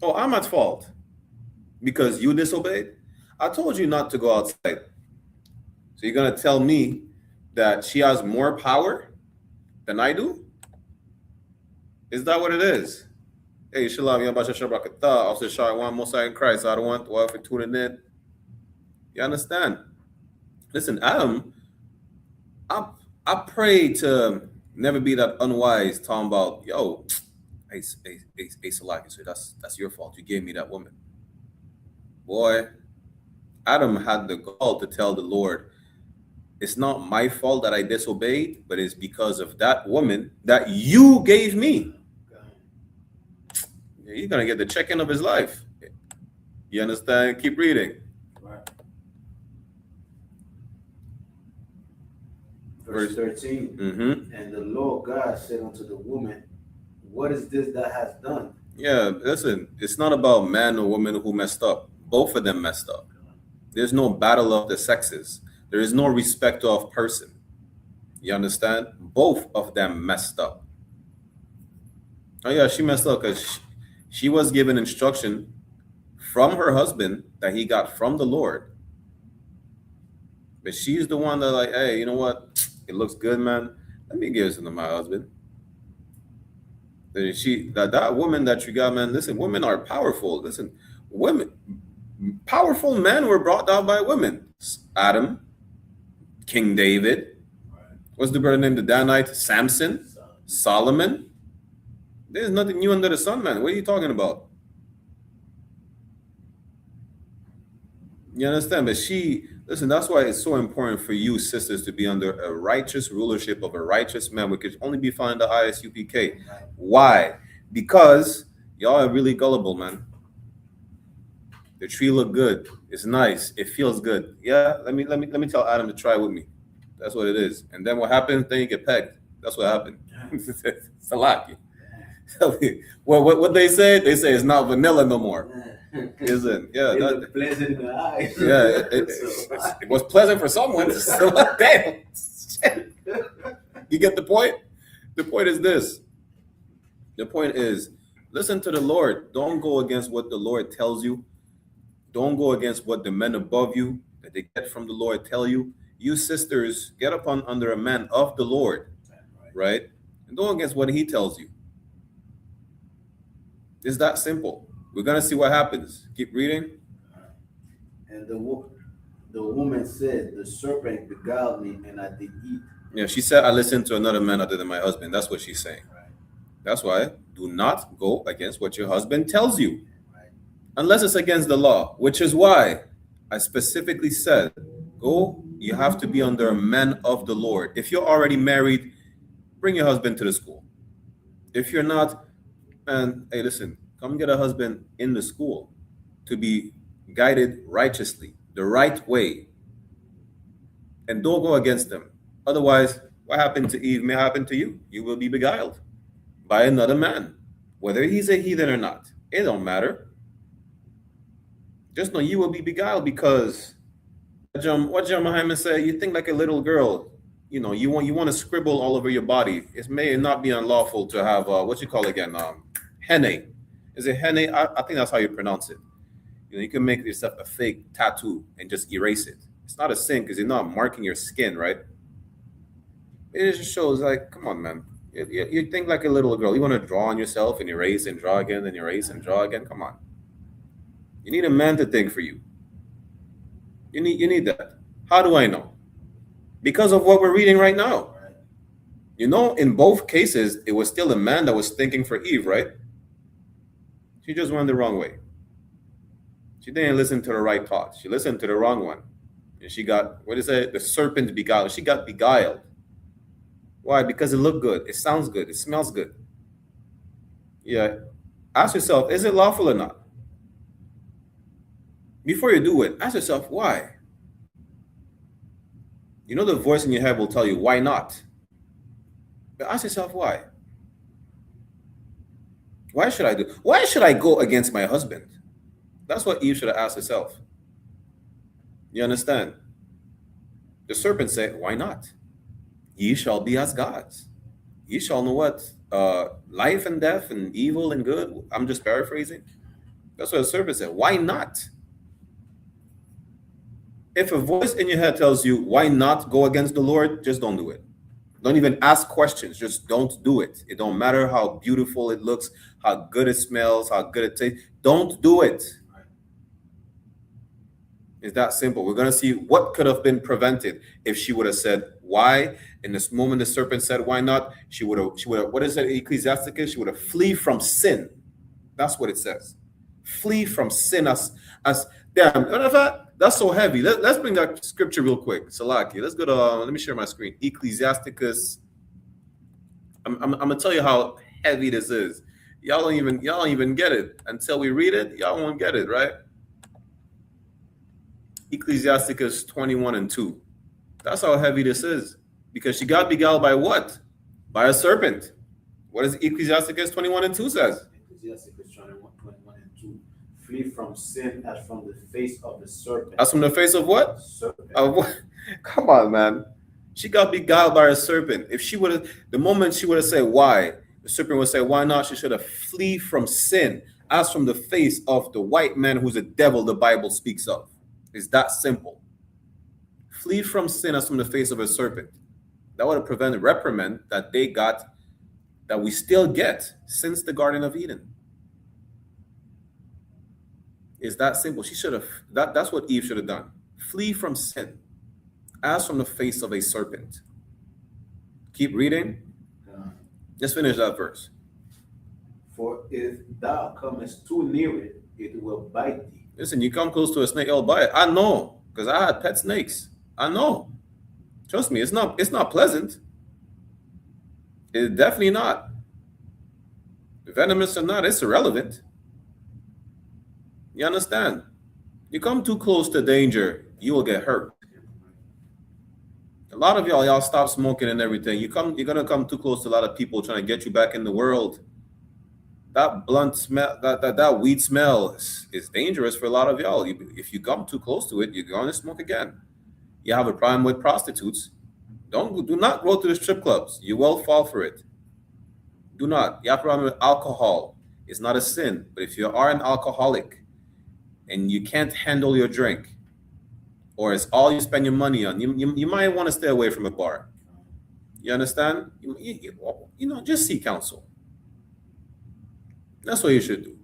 Oh, I'm at fault because you disobeyed. I told you not to go outside. So you're gonna tell me that she has more power than I do? Is that what it is? Hey, Shalom, Yabasha Shabrakata, Officer Shah, one more in Christ. I don't want to for tuning in. You understand? Listen, Adam, I pray to never be that unwise talking about, yo, hey, Salaki, so that's your fault. You gave me that woman. Boy, Adam had the gall to tell the Lord, it's not my fault that I disobeyed, but it's because of that woman that you gave me. He's going to get the check-in of his life. You understand? Keep reading. Right. Verse 13. Mm-hmm. And the Lord God said unto the woman, what is this that hast done? Yeah, listen, it's not about man or woman who messed up. Both of them messed up. There's no battle of the sexes. There is no respect of person. You understand? Both of them messed up. Oh yeah, she messed up because she was given instruction from her husband that he got from the Lord. But she's the one that like, hey, you know what? It looks good, man. Let me give this to my husband. That woman that you got, man, listen, women are powerful. Listen, powerful men were brought down by women. Adam, King David. What's the brother named the Danite? Samson, Solomon. There's nothing new under the sun, man. What are you talking about? You understand? But listen, that's why it's so important for you, sisters, to be under a righteous rulership of a righteous man, which could only be found in the I.S.U.P.K. Why? Because y'all are really gullible, man. The tree look good. It's nice. It feels good. Yeah, let me tell Adam to try with me. That's what it is. And then what happens? Then you get pegged. That's what happened. It's a lot. Well, what they say? They say it's not vanilla no more. Isn't? Yeah. It looked pleasant in the eyes. Yeah. It was pleasant for someone. Damn. You get the point? The point is this. The point is, listen to the Lord. Don't go against what the Lord tells you. Don't go against what the men above you that they get from the Lord tell you. You sisters, get up under a man of the Lord, right? And go against what he tells you. It's that simple. We're going to see what happens. Keep reading. And the woman said, the serpent beguiled me and I did eat. Yeah, she said, I listened to another man other than my husband. That's what she's saying. Right. That's why do not go against what your husband tells you. Right. Unless it's against the law, which is why I specifically said, you have to be under a man of the Lord. If you're already married, bring your husband to the school. If you're not, and hey, listen, come get a husband in the school to be guided righteously, the right way. And don't go against them. Otherwise, what happened to Eve may happen to you. You will be beguiled by another man, whether he's a heathen or not. It don't matter. Just know you will be beguiled because what John Muhammad said, you think like a little girl. You know, you want to scribble all over your body. It may not be unlawful to have what you call again, henna. Is it henna? I think that's how you pronounce it. You know, you can make yourself a fake tattoo and just erase it. It's not a sin because you're not marking your skin, right? It just shows like, come on, man. You think like a little girl. You want to draw on yourself and erase and draw again, then erase and draw again. Come on. You need a man to think for you. You need that. How do I know? Because of what we're reading right now. You know, in both cases, it was still a man that was thinking for Eve, right? She just went the wrong way. She didn't listen to the right thoughts. She listened to the wrong one. And she got, what is it? The serpent beguiled. She got beguiled. Why? Because it looked good. It sounds good. It smells good. Yeah. Ask yourself, is it lawful or not? Before you do it, ask yourself, why? You know the voice in your head will tell you, why not? But ask yourself, why? Why should I do? Why should I go against my husband? That's what Eve should have asked herself. You understand? The serpent said, why not? Ye shall be as gods. Ye shall know what? Life and death and evil and good. I'm just paraphrasing. That's what the serpent said. Why not? If a voice in your head tells you, why not go against the Lord? Just don't do it. Don't even ask questions. Just don't do it. It don't matter how beautiful it looks, how good it smells, how good it tastes. Don't do it. It's that simple. We're going to see what could have been prevented if she would have said, why? In this moment, the serpent said, why not? She would have, what is it, Ecclesiasticus? She would have flee from sin. That's what it says. Flee from sin as damn. That's so heavy. Let's bring that scripture real quick. Salaki. Let's go to, let me share my screen. Ecclesiasticus. I'm going to tell you how heavy this is. Y'all don't even get it. Until we read it, y'all won't get it, right? Ecclesiasticus 21:2. That's how heavy this is. Because she got beguiled by what? By a serpent. What does Ecclesiasticus 21:2 says? Ecclesiasticus 21:2. Flee from sin as from the face of the serpent. As from the face of what? Serpent. Of what? Come on, man. She got beguiled by a serpent. If she would have, the moment she would have said why, the serpent would say, why not? She should have flee from sin as from the face of the white man who's a devil the Bible speaks of. It's that simple. Flee from sin as from the face of a serpent. That would have prevented reprimand that they got, that we still get since the Garden of Eden. It's that simple. She should have, that's what Eve should have done. Flee from sin as from the face of a serpent. Keep reading. Let's finish that verse. For if thou comest too near it, it will bite thee. Listen, you come close to a snake, it'll bite. I know, because I had pet snakes. I know. Trust me, it's not pleasant. It's definitely not. Venomous or not, it's irrelevant. You understand? You come too close to danger, you will get hurt. A lot of y'all stop smoking and everything. You're gonna come too close to a lot of people trying to get you back in the world. That blunt smell, that weed smell is dangerous for a lot of y'all. If you come too close to it, you're gonna smoke again. You have a problem with prostitutes. Do not go to the strip clubs. You will fall for it. Do not. You have a problem with alcohol. It's not a sin, but if you are an alcoholic and you can't handle your drink, or it's all you spend your money on, you might want to stay away from a bar. You understand? You know, just seek counsel. That's what you should do.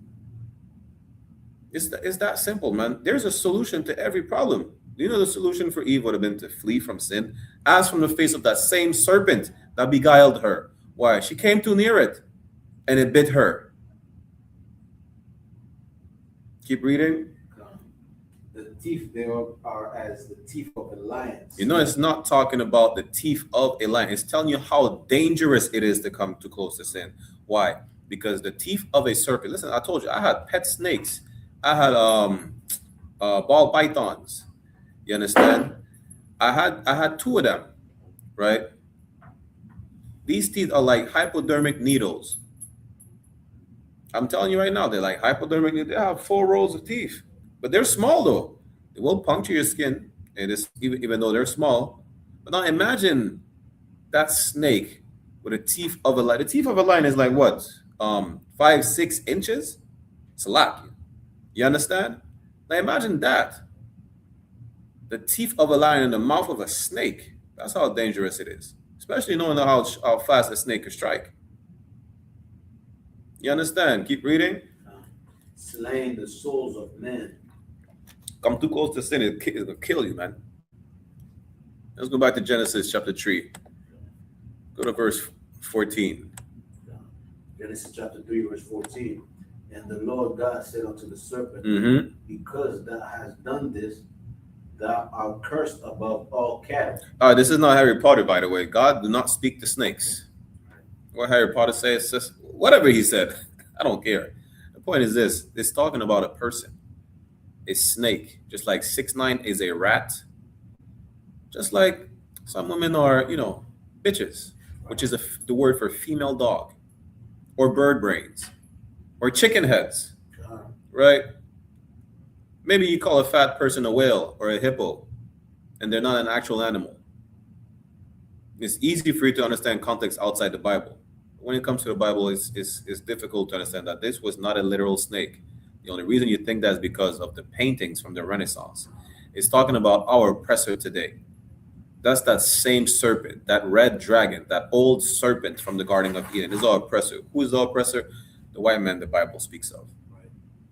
It's that simple, man. There's a solution to every problem. Do you know the solution for Eve would have been to flee from sin as from the face of that same serpent that beguiled her? Why? She came too near it and it bit her. Keep reading. The teeth thereof are as the teeth of a lion. You know, it's not talking about the teeth of a lion. It's telling you how dangerous it is to come too close to sin. Why? Because the teeth of a serpent. Listen, I told you, I had pet snakes. I had ball pythons. You understand? I had two of them, right? These teeth are like hypodermic needles. I'm telling you right now, they're like hypodermic needles. They have 4 rows of teeth, but they're small though. They will puncture your skin, and it's even though they're small. But now imagine that snake with the teeth of a lion. The teeth of a lion is like what? 5-6 inches. It's a lot. You understand? Now imagine that. The teeth of a lion in the mouth of a snake. That's how dangerous it is. Especially knowing how fast a snake can strike. You understand? Keep reading. Slaying the souls of men. Come too close to sin, it'll kill you, man. Let's go back to Genesis chapter 3. Go to verse 14. Genesis chapter 3, verse 14. And the Lord God said unto the serpent, Mm-hmm. because thou hast done this, thou art cursed above all cattle. This is not Harry Potter, by the way. God do not speak to snakes. What Harry Potter says, just whatever he said, I don't care. The point is this: it's talking about a person, a snake, just like 6ix9ine is a rat, just like some women are, bitches, which is the word for female dog, or bird brains, or chicken heads, right? Maybe you call a fat person a whale or a hippo, and they're not an actual animal. It's easy for you to understand context outside the Bible. When it comes to the Bible, it's difficult to understand that this was not a literal snake. The only reason you think that is because of the paintings from the Renaissance. It's talking about our oppressor today. That's that same serpent, that red dragon, that old serpent from the Garden of Eden is our oppressor. Who is the oppressor? The white man the Bible speaks of.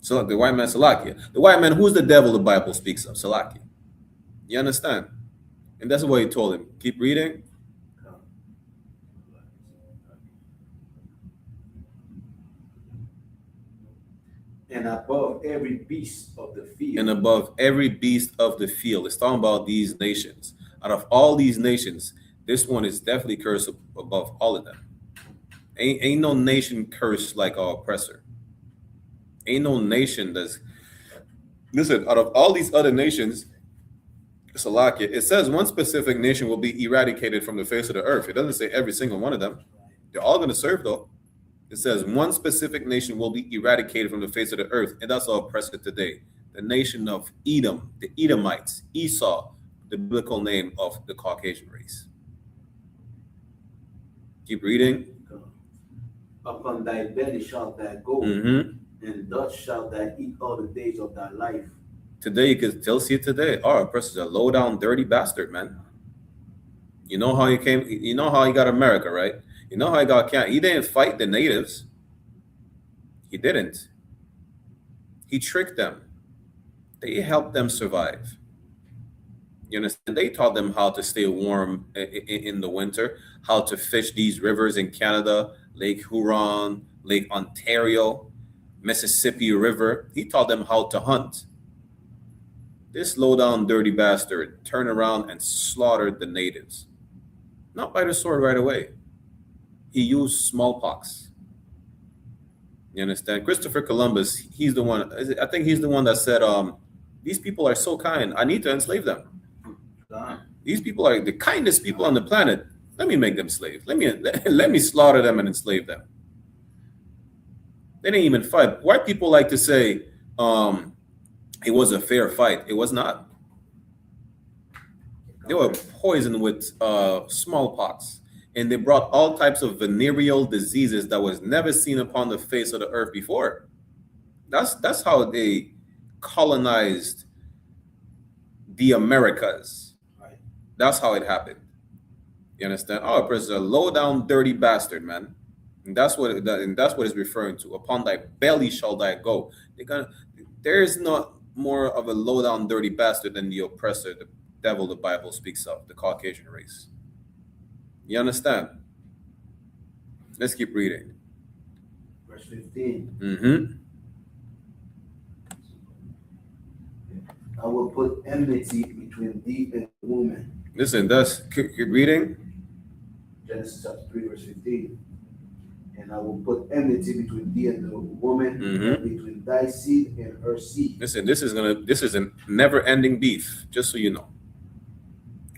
So the white man, Salakia. The white man, who's the devil the Bible speaks of? Salakia. You understand? And that's what he told him. Keep reading. And above every beast of the field. And above every beast of the field. It's talking about these nations. Out of all these nations, this one is definitely cursed above all of them. Ain't no nation cursed like our oppressor. Ain't no nation that's... Listen, out of all these other nations, Salakia, it says one specific nation will be eradicated from the face of the earth. It doesn't say every single one of them. They're all going to serve, though. It says one specific nation will be eradicated from the face of the earth, and that's our oppressor today. The nation of Edom, the Edomites, Esau, the biblical name of the Caucasian race. Keep reading. Upon thy belly shalt thou go, and thus shalt thou eat all the days of thy life. Today, you can still see it today. Our oppressor's a low-down, dirty bastard, man. You know how he came? You know how he got America, right? You know how he got Canada? He didn't fight the natives. He didn't. He tricked them. They helped them survive. You understand? They taught them how to stay warm in the winter, how to fish these rivers in Canada, Lake Huron, Lake Ontario, Mississippi River. He taught them how to hunt. This low-down, dirty bastard turned around and slaughtered the natives. Not by the sword right away. He used smallpox. You understand? Christopher Columbus, he's the one, I think he's the one that said, these people are so kind. I need to enslave them. These people are the kindest people on the planet. Let me make them slaves. Let me slaughter them and enslave them. They didn't even fight. White people like to say it was a fair fight. It was not. They were poisoned with smallpox, and they brought all types of venereal diseases that was never seen upon the face of the earth before. That's how they colonized the Americas. Right. That's how it happened. You understand? Our oppressor is a low-down, dirty bastard, man. And that's what it's referring to. Upon thy belly shall thy go. There is not more of a low-down, dirty bastard than the oppressor, the devil the Bible speaks of, the Caucasian race. You understand? Let's keep reading. Verse 15. Mm-hmm. I will put enmity between thee and the woman. Listen, keep reading. Genesis chapter 3, verse 15. And I will put enmity between thee and the woman, and between thy seed and her seed. Listen, this is a never-ending beef, just so you know.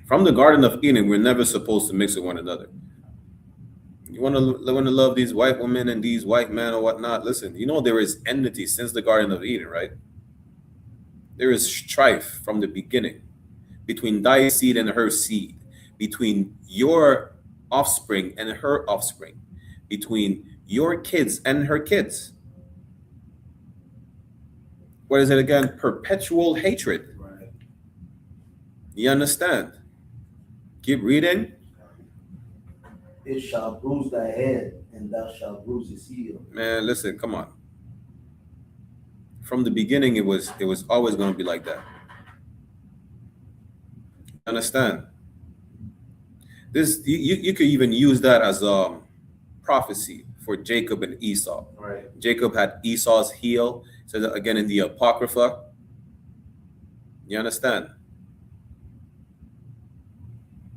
From the Garden of Eden, we're never supposed to mix with one another. You want to love these white women and these white men or whatnot? Listen, you know there is enmity since the Garden of Eden, right? There is strife from the beginning between thy seed and her seed, between your offspring and her offspring, between your kids and her kids. What is it again? Perpetual hatred. Right. You understand? Keep reading. It shall bruise thy head, and thou shalt bruise his heel. Man, listen, come on. From the beginning, it was always going to be like that. Understand? This you could even use that as prophecy for Jacob and Esau. Right. Jacob had Esau's heel. So that again in the Apocrypha. You understand?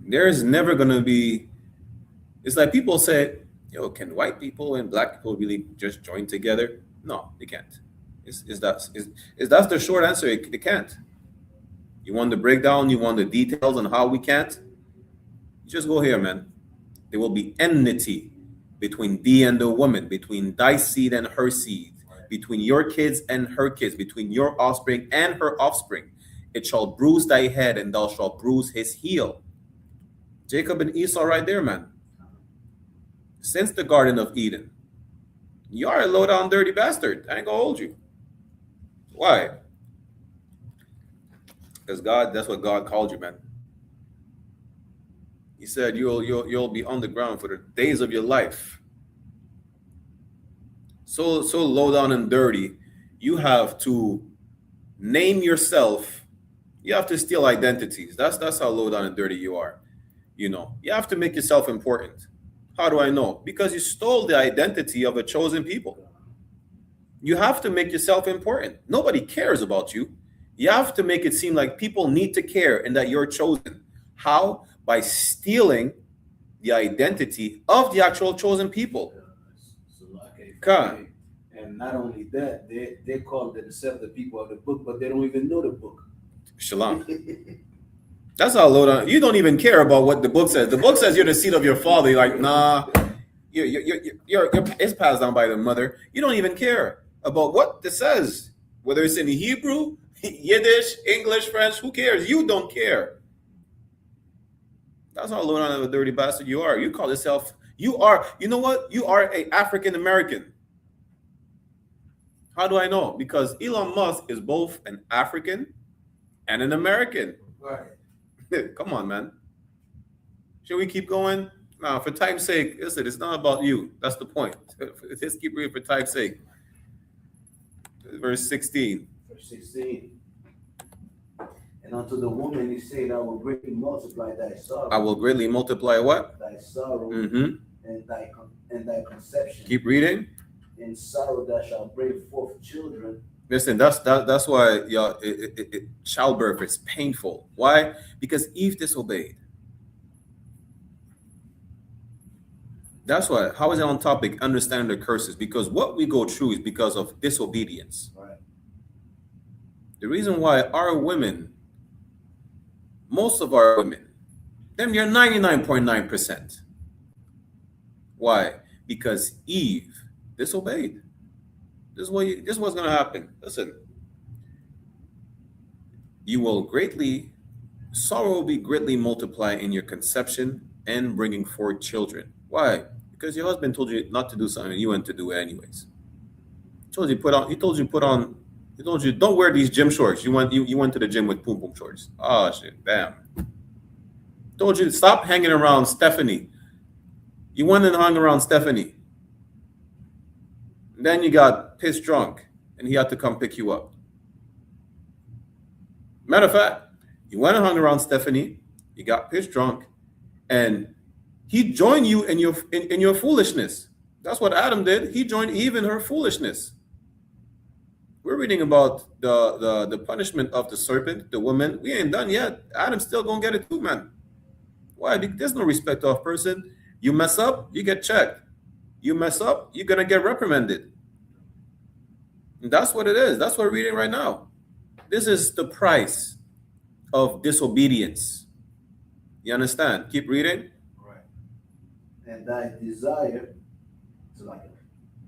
There is never going to be. It's like people say, "Yo, can white people and black people really just join together?" No, they can't. Is that's the short answer? They can't. You want the breakdown? You want the details on how we can't? Just go here, man. There will be enmity between thee and the woman, between thy seed and her seed, between your kids and her kids, between your offspring and her offspring. It shall bruise thy head, and thou shalt bruise his heel. Jacob and Esau right there, man. Since the Garden of Eden. You are a low-down, dirty bastard. I ain't gonna hold you. Why? Because God, that's what God called you, man. He said you'll be on the ground for the days of your life. So low down and dirty. You have to name yourself. You have to steal identities. That's how low down and dirty you are. You know, you have to make yourself important. How do I know? Because you stole the identity of a chosen people. You have to make yourself important. Nobody cares about you. You have to make it seem like people need to care and that you're chosen. How? By stealing the identity of the actual chosen people. Okay. And not only that, they call themselves the people of the book, but they don't even know the book. Shalom. That's how low down. You don't even care about what the book says. The book says you're the seed of your father. You're like, nah, it's passed down by the mother. You don't even care about what this says. Whether it's in Hebrew, Yiddish, English, French, who cares? You don't care. That's how low down of a dirty bastard you are. You call yourself, you know what? You are an African American. How do I know? Because Elon Musk is both an African and an American. Right. Come on, man. Should we keep going? No, for time's sake, listen, it's not about you. That's the point. Let's keep reading for time's sake. Verse 16. Verse 16. And unto the woman he said, I will greatly multiply thy sorrow. I will greatly multiply what? Thy sorrow and thy conception. Keep reading. In sorrow thou shalt bring forth children. Listen, that's why childbirth is painful. Why? Because Eve disobeyed. That's why. How is it on topic? Understanding the curses. Because what we go through is because of disobedience. Right. The reason why our women, most of our women, them you're 99.9%. Why? Because Eve disobeyed. This is what's going to happen. Listen. Sorrow will be greatly multiplied in your conception and bringing forth children. Why? Because your husband told you not to do something and you went to do it anyways. He told you don't wear these gym shorts. You went to the gym with pum shorts. Oh shit, damn. Told you stop hanging around Stephanie. You went and hung around Stephanie. And then you got pissed drunk and he had to come pick you up. Matter of fact, you went and hung around Stephanie, you got pissed drunk, and he joined you in your foolishness. That's what Adam did. He joined Eve in her foolishness. We're reading about the punishment of the serpent, the woman. We ain't done yet. Adam's still gonna get it too, man. Why? There's no respect of person. You mess up, you get checked. You mess up, you're gonna get reprimanded. And that's what it is. That's what we're reading right now. This is the price of disobedience. You understand? Keep reading. Right. And thy desire,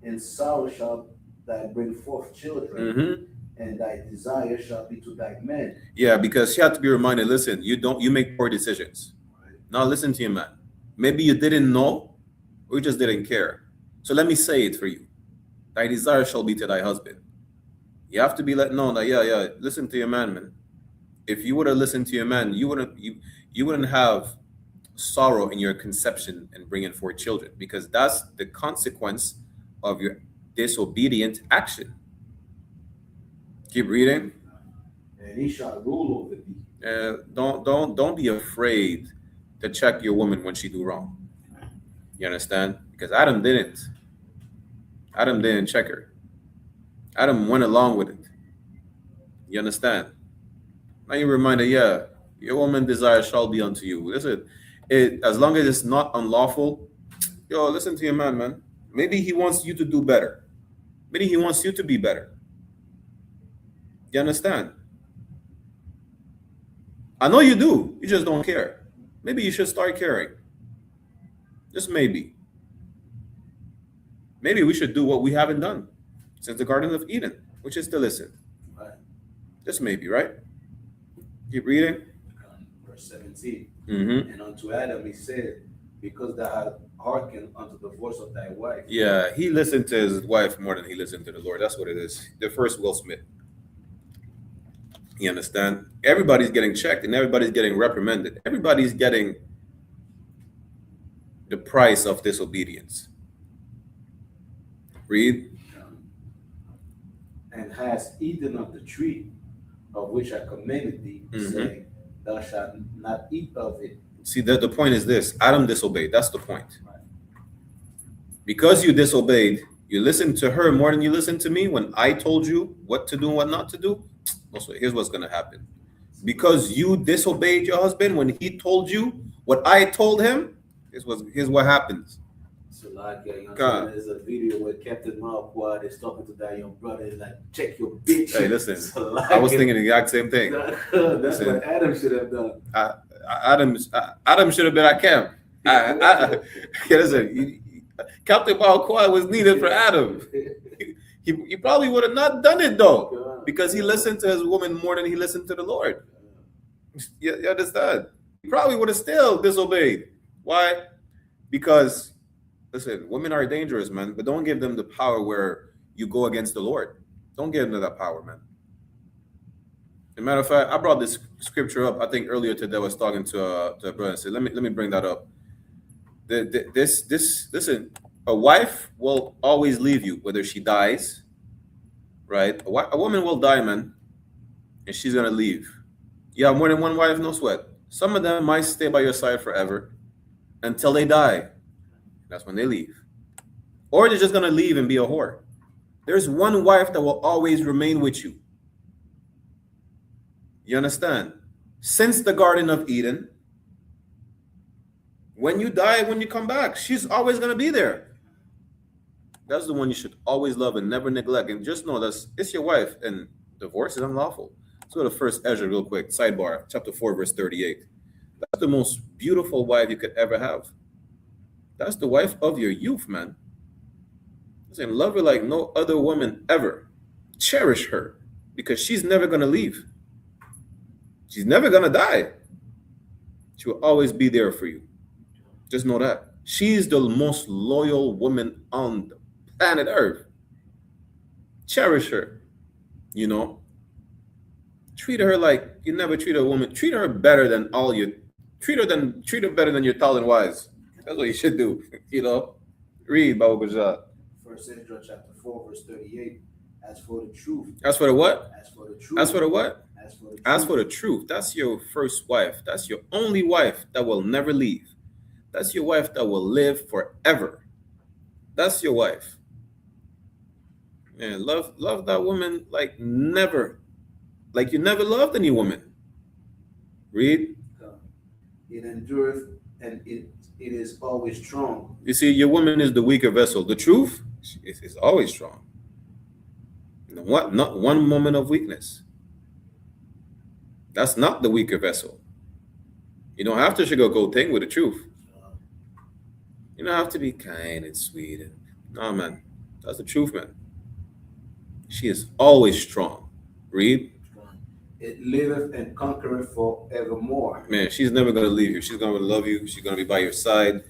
in sorrow shall thy bring forth children, and thy desire shall be to thy men. Yeah, because you have to be reminded, listen, you make poor decisions. Right. Now listen to you, man. Maybe you didn't know, or you just didn't care. So let me say it for you. Thy desire shall be to thy husband. You have to be let know that, listen to your man. If you would have listened to your man, you wouldn't have sorrow in your conception and bringing forth children, because that's the consequence of your disobedient action. Keep reading. And he shall rule over thee. Don't be afraid to check your woman when she do wrong. You understand? Because Adam didn't. Adam didn't check her. Adam went along with it. You understand? Now you're reminded, yeah, your woman desire shall be unto you. Listen, as long as it's not unlawful, yo, listen to your man, man. Maybe he wants you to do better. Maybe he wants you to be better. You understand? I know you do. You just don't care. Maybe you should start caring. Just maybe. Maybe we should do what we haven't done since the Garden of Eden, which is to listen. Right. Just maybe, right? Keep reading. Verse 17. Mm-hmm. And unto Adam he said, because thou hast hearkened unto the voice of thy wife. Yeah, he listened to his wife more than he listened to the Lord. That's what it is. The first Will Smith. You understand? Everybody's getting checked and everybody's getting reprimanded. Everybody's getting the price of disobedience. Read. And hast eaten of the tree of which I commanded thee, saying, thou shalt not eat of it. See, the point is this. Adam disobeyed. That's the point. Because you disobeyed, you listened to her more than you listened to me when I told you what to do and what not to do. Also, here's what's going to happen. Because you disobeyed your husband when he told you what I told him, here's what happens. So like, there's a video where Captain Marquardt is talking to that young brother. He's like, check your bitch. Hey, listen, so like, I was thinking the exact same thing. That's what Adam should have done. Adam should have been at camp. Listen, Captain Marquardt was needed for Adam. He probably would have not done it though, because he listened to his woman more than he listened to the Lord. You understand? He probably would have still disobeyed. Why? Because, listen, women are dangerous, man, but don't give them the power where you go against the Lord. Don't give them that power, man. As a matter of fact, I brought this scripture up, I think earlier today. I was talking to a brother and said, let me bring that up. Listen, a wife will always leave you, whether she dies, right? A woman will die, man, and she's going to leave. You have more than one wife, no sweat. Some of them might stay by your side forever until they die. That's when they leave. Or they're just going to leave and be a whore. There's one wife that will always remain with you. You understand? Since the Garden of Eden, when you die, when you come back, she's always going to be there. That's the one you should always love and never neglect. And just know that it's your wife, and divorce is unlawful. Let's go to 1 Ezra real quick. Sidebar, chapter 4, verse 38. That's the most beautiful wife you could ever have. That's the wife of your youth, man. Listen, love her like no other woman ever. Cherish her, because she's never going to leave. She's never going to die. She will always be there for you. Just know that. She's the most loyal woman on the planet Earth. Cherish her. You know? Treat her like you never treat a woman. Treat her better than all you. Treat her better than your 1,000 wives. That's what you should do. You know? Read, Baba Bajat. 1 Ezra chapter 4, verse 38. As for the truth. As for the what? As for the truth. As for the what? As for the truth. As for the truth. That's your first wife. That's your only wife that will never leave. That's your wife that will live forever. That's your wife. Man, love that woman like never. Like you never loved any woman. Read. It endureth, and it is always strong. You see, your woman is the weaker vessel. The truth is always strong. What? Not one moment of weakness. That's not the weaker vessel. You don't have to sugarcoat things with the truth. You don't have to be kind and sweet. No, man. That's the truth, man. She is always strong. Read. It liveth and conquereth forevermore. Man, she's never going to leave you. She's going to love you. She's going to be by your side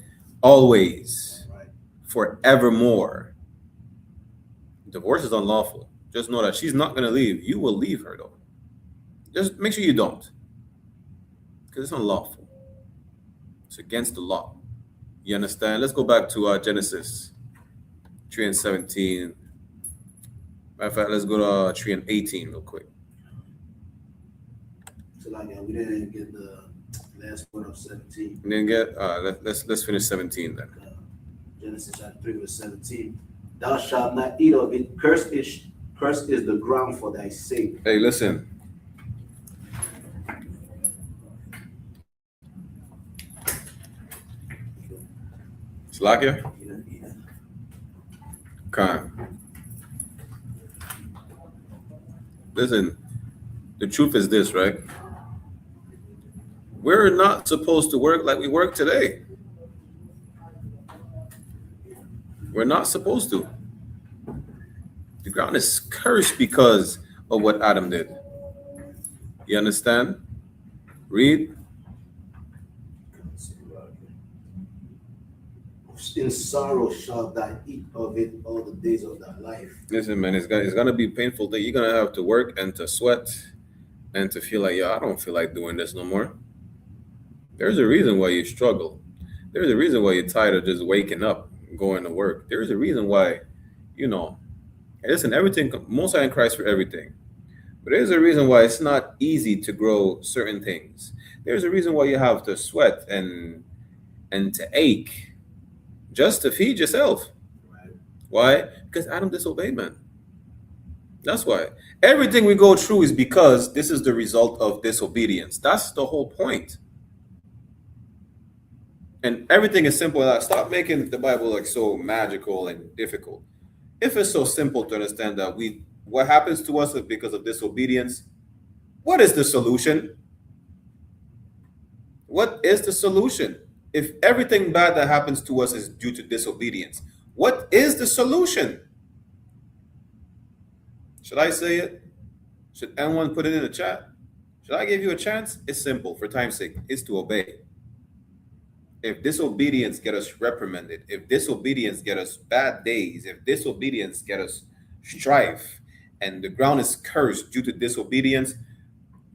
always. Right. Forevermore. Divorce is unlawful. Just know that she's not going to leave. You will leave her, though. Just make sure you don't. Because it's unlawful. It's against the law. You understand? Let's go back to Genesis 3 and 17. Matter of fact, let's go to 3 and 18 real quick. So like we didn't get the last one of 17. We didn't get let's finish 17 then. Genesis chapter 3, verse 17. Thou shalt not eat of it. Cursed is the ground for thy sake. Hey, listen. Slovakia? Come. Listen, the truth is this, right? We're not supposed to work like we work today. We're not supposed to. The ground is cursed because of what Adam did. You understand? Read. In sorrow shalt thou eat of it all the days of thy life. Listen, man, it's gonna be painful thing. You're gonna have to work and to sweat and to feel like, yo, I don't feel like doing this no more. There's a reason why you struggle. There's a reason why you're tired of just waking up, going to work. There's a reason why, listen, everything, Most High in Christ for everything. But there's a reason why it's not easy to grow certain things. There's a reason why you have to sweat and to ache just to feed yourself. Right. Why? Because Adam disobeyed, man. That's why. Everything we go through is because this is the result of disobedience. That's the whole point. And everything is simple. Stop making the Bible like so magical and difficult. If it's so simple to understand that what happens to us is because of disobedience, what is the solution? What is the solution? If everything bad that happens to us is due to disobedience, what is the solution? Should I say it? Should anyone put it in the chat? Should I give you a chance? It's simple, for time's sake. It's to obey. If disobedience get us reprimanded, if disobedience get us bad days, if disobedience get us strife, and the ground is cursed due to disobedience,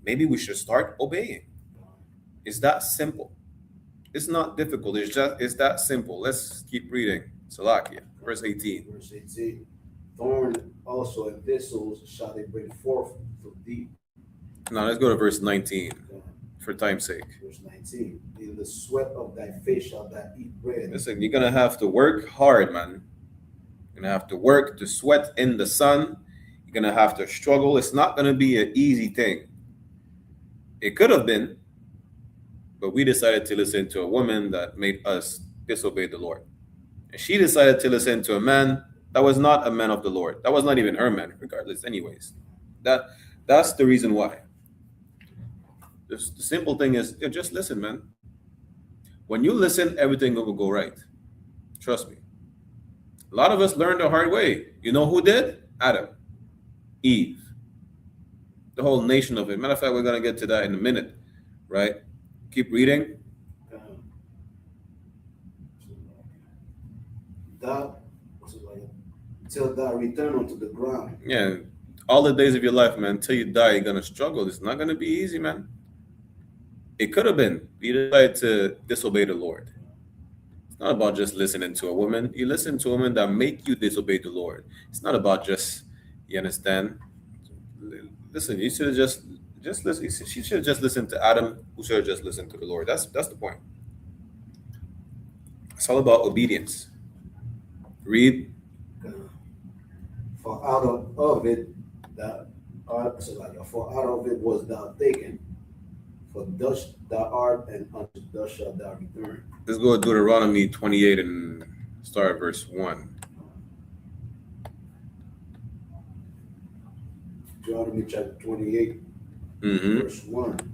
maybe we should start obeying. It's that simple. It's not difficult. It's that simple. Let's keep reading. Salakia, verse 18. Verse 18. Thorn also and thistles shall they bring forth from thee. Now let's go to verse 19 for time's sake. Verse 19. In the sweat of thy face shalt thou eat bread. Listen, you're gonna have to work hard, man. You're gonna have to work to sweat in the sun. You're gonna have to struggle. It's not gonna be an easy thing. It could have been, but we decided to listen to a woman that made us disobey the Lord. And she decided to listen to a man that was not a man of the Lord. That was not even her man, regardless, anyways. That's the reason why. The simple thing is, just listen, man. When you listen, everything will go right. Trust me. A lot of us learned the hard way. You know who did? Adam, Eve, the whole nation of it. Matter of fact, we're going to get to that in a minute, right? Keep reading. Till thou return unto the ground. Yeah, all the days of your life, man, till you die, you're going to struggle. It's not going to be easy, man. It could have been. You decided to disobey the Lord. It's not about just listening to a woman. You listen to a woman that make you disobey the Lord. It's not about just, you understand? Listen, you should have just listen. She should have just listened to Adam, who should have just listened to the Lord. That's the point. It's all about obedience. Read. For out of it was thou taken. For thus thou art, and unto thus shalt thou return. Let's go to Deuteronomy 28 and start at verse 1. Deuteronomy chapter 28, verse 1.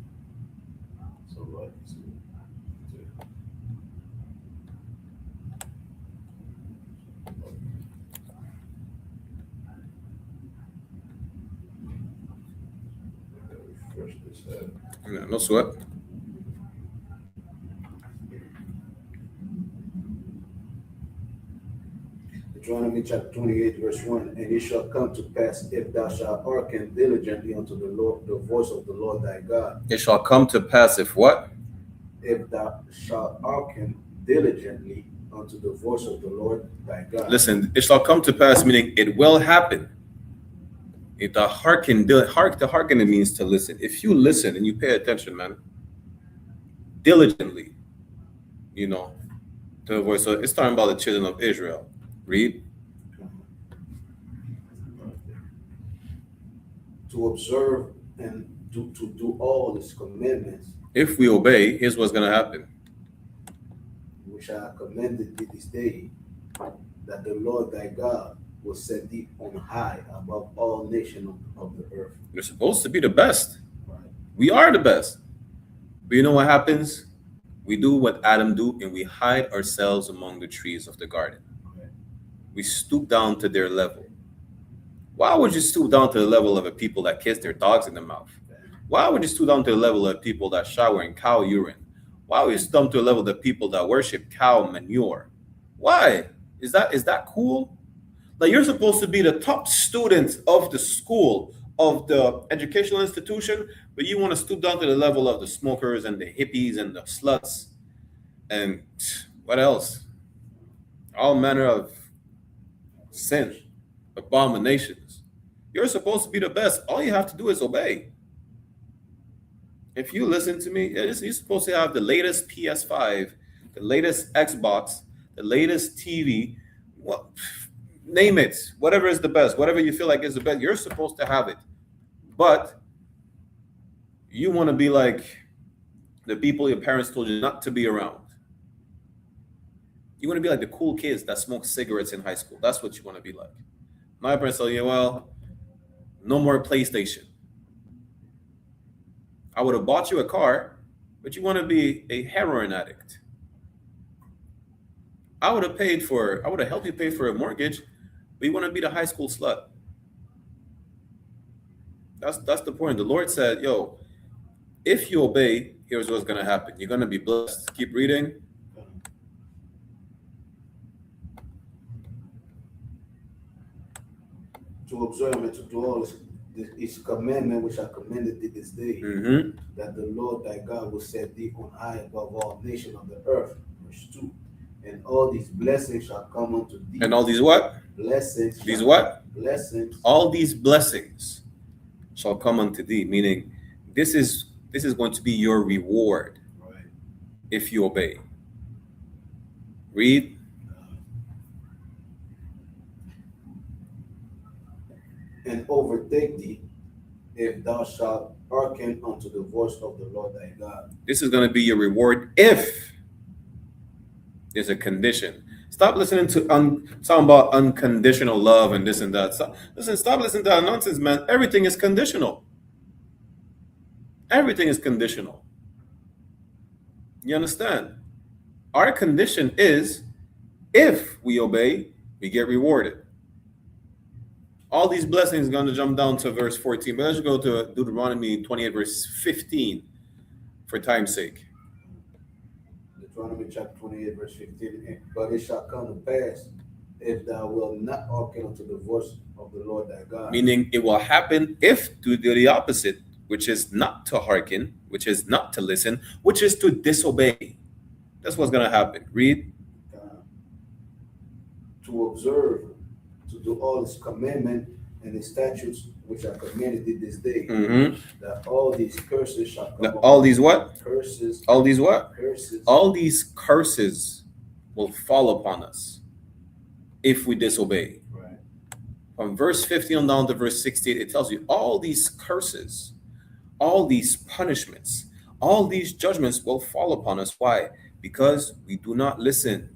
No sweat. Deuteronomy chapter 28, verse 1. And it shall come to pass, if thou shalt hearken diligently unto the Lord, the voice of the Lord thy God. It shall come to pass if what? If thou shalt hearken diligently unto the voice of the Lord thy God. Listen, it shall come to pass, meaning it will happen. If the hearken, it means to listen. If you listen and you pay attention, man, diligently, To avoid, so it's talking about the children of Israel. Read. To observe and to do all his commandments, If we obey, here's what's going to happen. which I commanded thee this day, that the Lord thy God will set thee on high above all nations of the earth. We're supposed to be the best. Right. We are the best. But you know what happens? We do what Adam do, and we hide ourselves among the trees of the garden. Right. We stoop down to their level. Why would you stoop down to the level of a people that kiss their dogs in the mouth? Why would you stoop down to the level of people that shower in cow urine? Why would you stoop down to the level of the people that worship cow manure? Why? Is that cool? Like, you're supposed to be the top student of the school, of the educational institution, but you want to stoop down to the level of the smokers and the hippies and the sluts and what else? All manner of sin, abominations. You're supposed to be the best. All you have to do is obey. If you listen to me, you're supposed to have the latest PS5, the latest Xbox, the latest TV, well, name it, whatever is the best, whatever you feel like is the best, you're supposed to have it. But you want to be like the people your parents told you not to be around. You want to be like the cool kids that smoke cigarettes in high school. That's what you want to be like. My parents tell you, well, no more PlayStation. I would have bought you a car, but you want to be a heroin addict. I would have helped you pay for a mortgage, but you want to be the high school slut. That's the point. The Lord said, yo, if you obey, here's what's going to happen. You're going to be blessed. Keep reading. To observe and to do all his commandment which I commanded thee this day, that the Lord thy God will set thee on high above all nations of the earth. Verse 2. And all these blessings shall come unto thee. And all these what? Blessings. These what? Blessings. All these blessings shall come unto thee, meaning this is going to be your reward, right, if you obey. Read. And overtake thee, if thou shalt hearken unto the voice of the Lord thy God. This is going to be your reward if there's a condition. Stop listening to talking about unconditional love and this and that. Stop listening to that nonsense, man. Everything is conditional. Everything is conditional. You understand? Our condition is, if we obey, we get rewarded. All these blessings are going to jump down to verse 14. But let's go to Deuteronomy 28, verse 15, for time's sake. Deuteronomy chapter 28, verse 15. But it shall come to pass, if thou wilt not hearken unto the voice of the Lord thy God. Meaning it will happen if to do the opposite, which is not to hearken, which is not to listen, which is to disobey. That's what's going to happen. Read. To observe, to do all his commandments and his statutes which I commanded thee this day, that all these curses shall come. All these what? Curses. All these what? Curses. All these curses will fall upon us if we disobey. Right. From verse 15 on down to verse 68, it tells you all these curses, all these punishments, all these judgments will fall upon us. Why? Because we do not listen.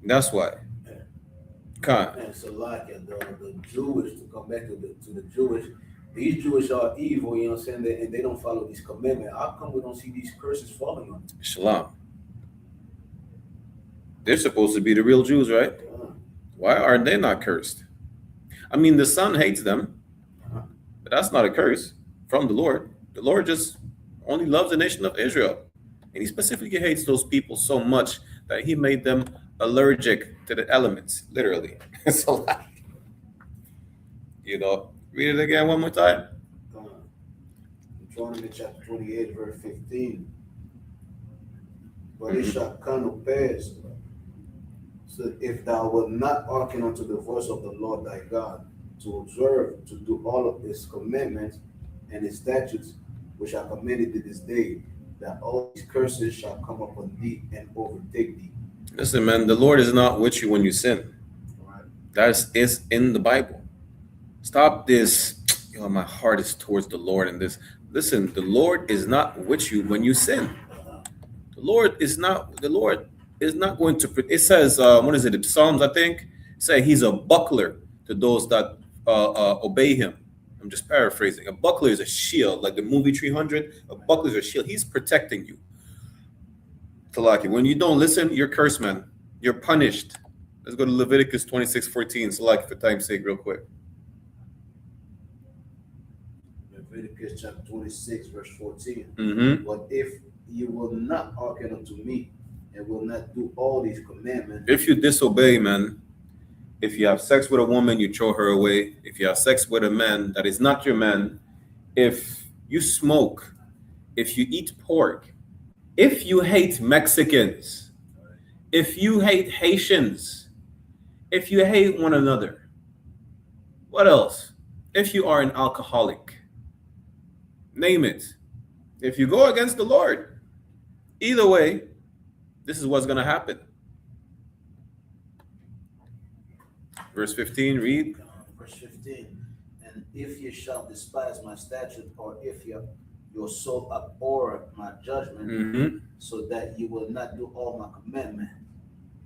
That's why. And so like the Jewish, to come back to the Jewish, these Jewish are evil, you know what I'm saying, and they don't follow these commandments. How come we don't see these curses falling on them? Shalom. They're supposed to be the real Jews, right? Why are they not cursed? I mean, the Son hates them, but that's not a curse from the Lord. The Lord just only loves the nation of Israel. And he specifically hates those people so much that he made them allergic to the elements, literally. So, you know, read it again one more time. Deuteronomy chapter 28, verse 15. But it shall come to pass, so if thou wilt not hearken unto the voice of the Lord thy God, to observe, to do all of his commandments and his statutes, which I commanded thee this day, that all these curses shall come upon thee and overtake thee. Listen, man, the Lord is not with you when you sin. Right. That is in the Bible. Stop this. My heart is towards the Lord and this. Listen, the Lord is not with you when you sin. The Lord is not going to. It says, what is it? The Psalms, I think, say he's a buckler to those that obey him. I'm just paraphrasing. A buckler is a shield, like the movie 300. A buckler is a shield. He's protecting you. Salaki, when you don't listen, you're cursed, man. You're punished. Let's go to Leviticus 26:14. Salaki, for time's sake, real quick. Leviticus chapter 26, verse 14. Mm-hmm. But if you will not hearken unto me and will not do all these commandments. If you disobey, man, if you have sex with a woman, you throw her away. If you have sex with a man that is not your man, if you smoke, if you eat pork, if you hate Mexicans, if you hate Haitians, if you hate one another, what else? If you are an alcoholic, name it. If you go against the Lord, either way, this is what's going to happen. Verse 15, read. Verse 15. And if you shall despise my statute, or if your soul abhor my judgment, so that you will not do all my commandment,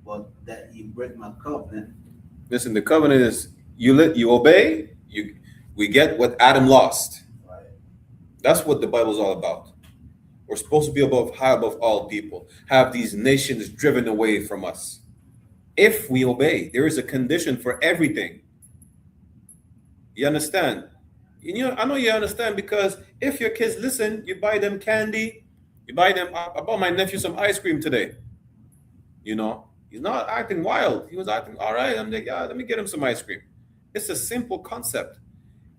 but that you break my covenant. Listen, the covenant is you obey, we get what Adam lost. Right. That's what the Bible is all about. We're supposed to be high above all people, have these nations driven away from us. If we obey, there is a condition for everything. You understand? I know you understand, because if your kids listen, you buy them candy, you buy them. I bought my nephew some ice cream today. He's not acting wild. He was acting all right. I'm like, yeah, let me get him some ice cream. It's a simple concept.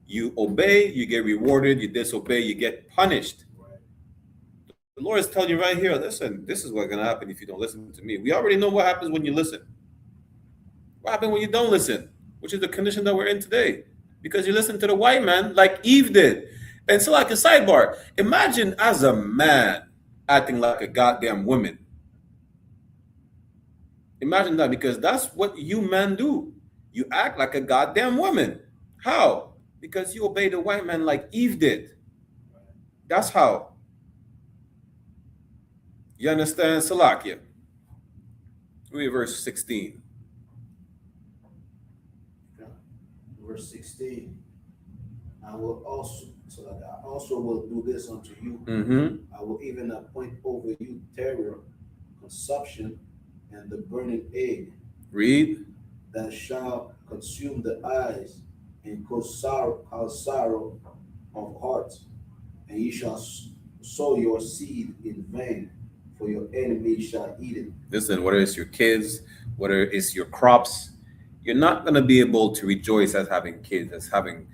You obey, you get rewarded. You disobey, you get punished. The Lord is telling you right here, listen, this is what's going to happen if you don't listen to me. We already know what happens when you listen. What happens when you don't listen? Which is the condition that we're in today. Because you listen to the white man like Eve did. And so, like a sidebar, imagine as a man acting like a goddamn woman. Imagine that, because that's what you men do. You act like a goddamn woman. How? Because you obey the white man like Eve did. That's how. You understand? Salakia. Read verse 16. Verse 16. I also will do this unto you. I will even appoint over you terror, consumption, and the burning egg. Read. That shall consume the eyes and cause sorrow of heart. And ye shall sow your seed in vain, for your enemy shall eat it. Listen, whether it's your kids, whether it's your crops, you're not going to be able to rejoice as having kids, as having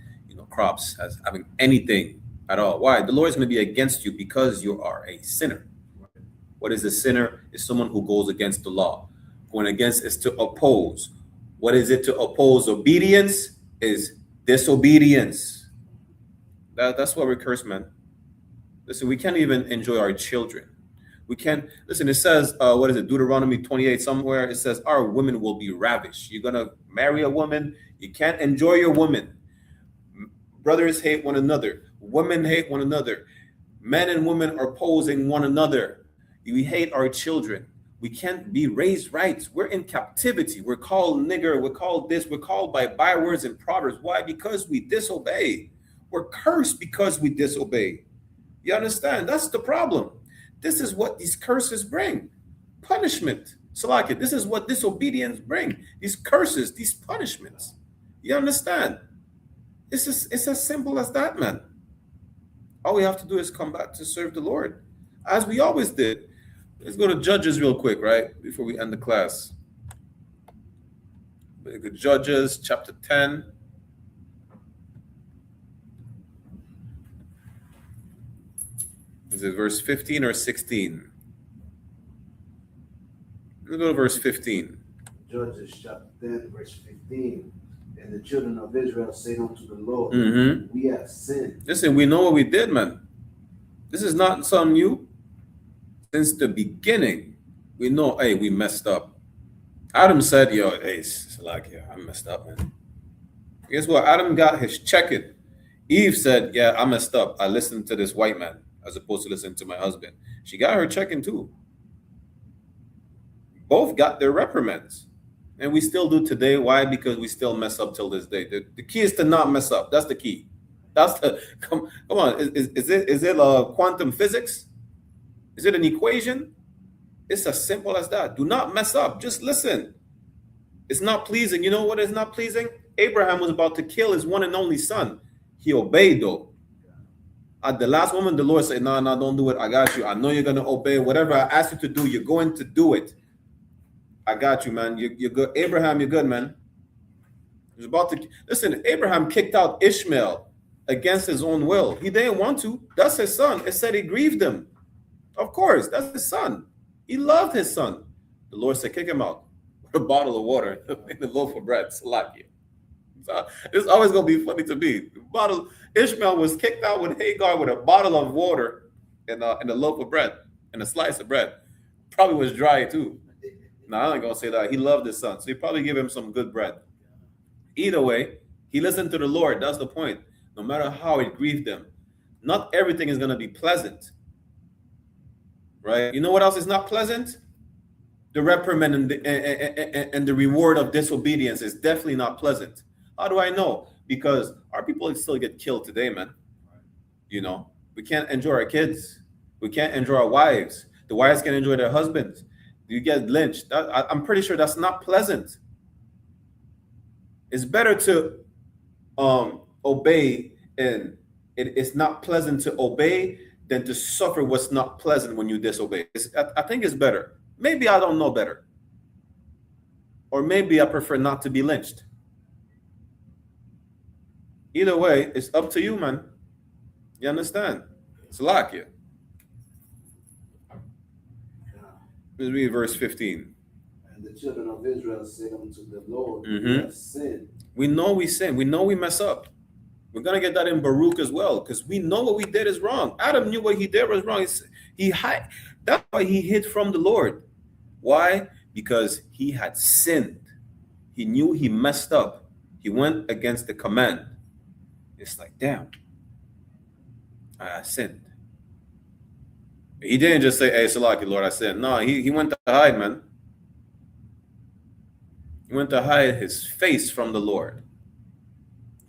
crops, as having anything at all. Why? The Lord is going to be against you because you are a sinner. What is a sinner? It's someone who goes against the law. Going against is to oppose. What is it to oppose? Obedience is disobedience. That's why we're cursed, man. Listen, we can't even enjoy our children. We can't. Listen, it says, what is it? Deuteronomy 28 somewhere. It says our women will be ravished. You're going to marry a woman. You can't enjoy your woman. Brothers hate one another. Women hate one another. Men and women are opposing one another. We hate our children. We can't be raised right. We're in captivity. We're called nigger. We're called this. We're called by bywords and proverbs. Why? Because we disobey. We're cursed because we disobey. You understand? That's the problem. This is what these curses bring. Punishment. Salaki, this is what disobedience bring. These curses, these punishments. You understand? It's as simple as that, man. All we have to do is come back to serve the Lord, as we always did. Let's go to Judges real quick, right? Before we end the class. Judges chapter 10. Is it verse 15 or 16? Let's go to verse 15. Judges chapter 10, verse 15. And the children of Israel said unto the Lord, We have sinned. Listen, we know what we did, man. This is not something new. Since the beginning, we know, hey, we messed up. Adam said, yo, hey, Salakia, I messed up, man. Guess what? Adam got his check-in. Eve said, yeah, I messed up. I listened to this white man as opposed to listening to my husband. She got her check-in too. Both got their reprimands. And we still do today. Why? Because we still mess up till this day. The key is to not mess up. That's the key. That's the, come on. Is it quantum physics? Is it an equation? It's as simple as that. Do not mess up. Just listen. It's not pleasing. You know what is not pleasing? Abraham was about to kill his one and only son. He obeyed though. At the last moment, the Lord said, no, don't do it. I got you. I know you're going to obey. Whatever I asked you to do, you're going to do it. I got you, man. You're good. Abraham, you're good, man. He was about to listen. Abraham kicked out Ishmael against his own will. He didn't want to. That's his son. It said he grieved him. Of course, that's his son. He loved his son. The Lord said, kick him out with a bottle of water and a loaf of bread. Salakia. So it's always going to be funny to me. Ishmael was kicked out with Hagar with a bottle of water and a loaf of bread and a slice of bread. Probably was dry too. Now, I ain't going to say that. He loved his son. So he probably gave him some good bread. Either way, he listened to the Lord. That's the point. No matter how it grieved him. Not everything is going to be pleasant. Right? You know what else is not pleasant? The reprimand and the reward of disobedience is definitely not pleasant. How do I know? Because our people still get killed today, man. You know, we can't enjoy our kids. We can't enjoy our wives. The wives can enjoy their husbands. You get lynched. I'm pretty sure that's not pleasant. It's better to obey, and it's not pleasant to obey than to suffer what's not pleasant when you disobey. I think it's better. Maybe I don't know better. Or maybe I prefer not to be lynched. Either way, it's up to you, man. You understand? It's like you. Let's read verse 15. And the children of Israel said unto the Lord, we have sinned. We know we sin. We know we mess up. We're going to get that in Baruch as well, because we know what we did is wrong. Adam knew what he did was wrong. That's why he hid from the Lord. Why? Because he had sinned. He knew he messed up. He went against the command. It's like, damn, I sinned. He didn't just say, hey, Salaki, Lord, I sinned. No, he went to hide, man. He went to hide his face from the Lord.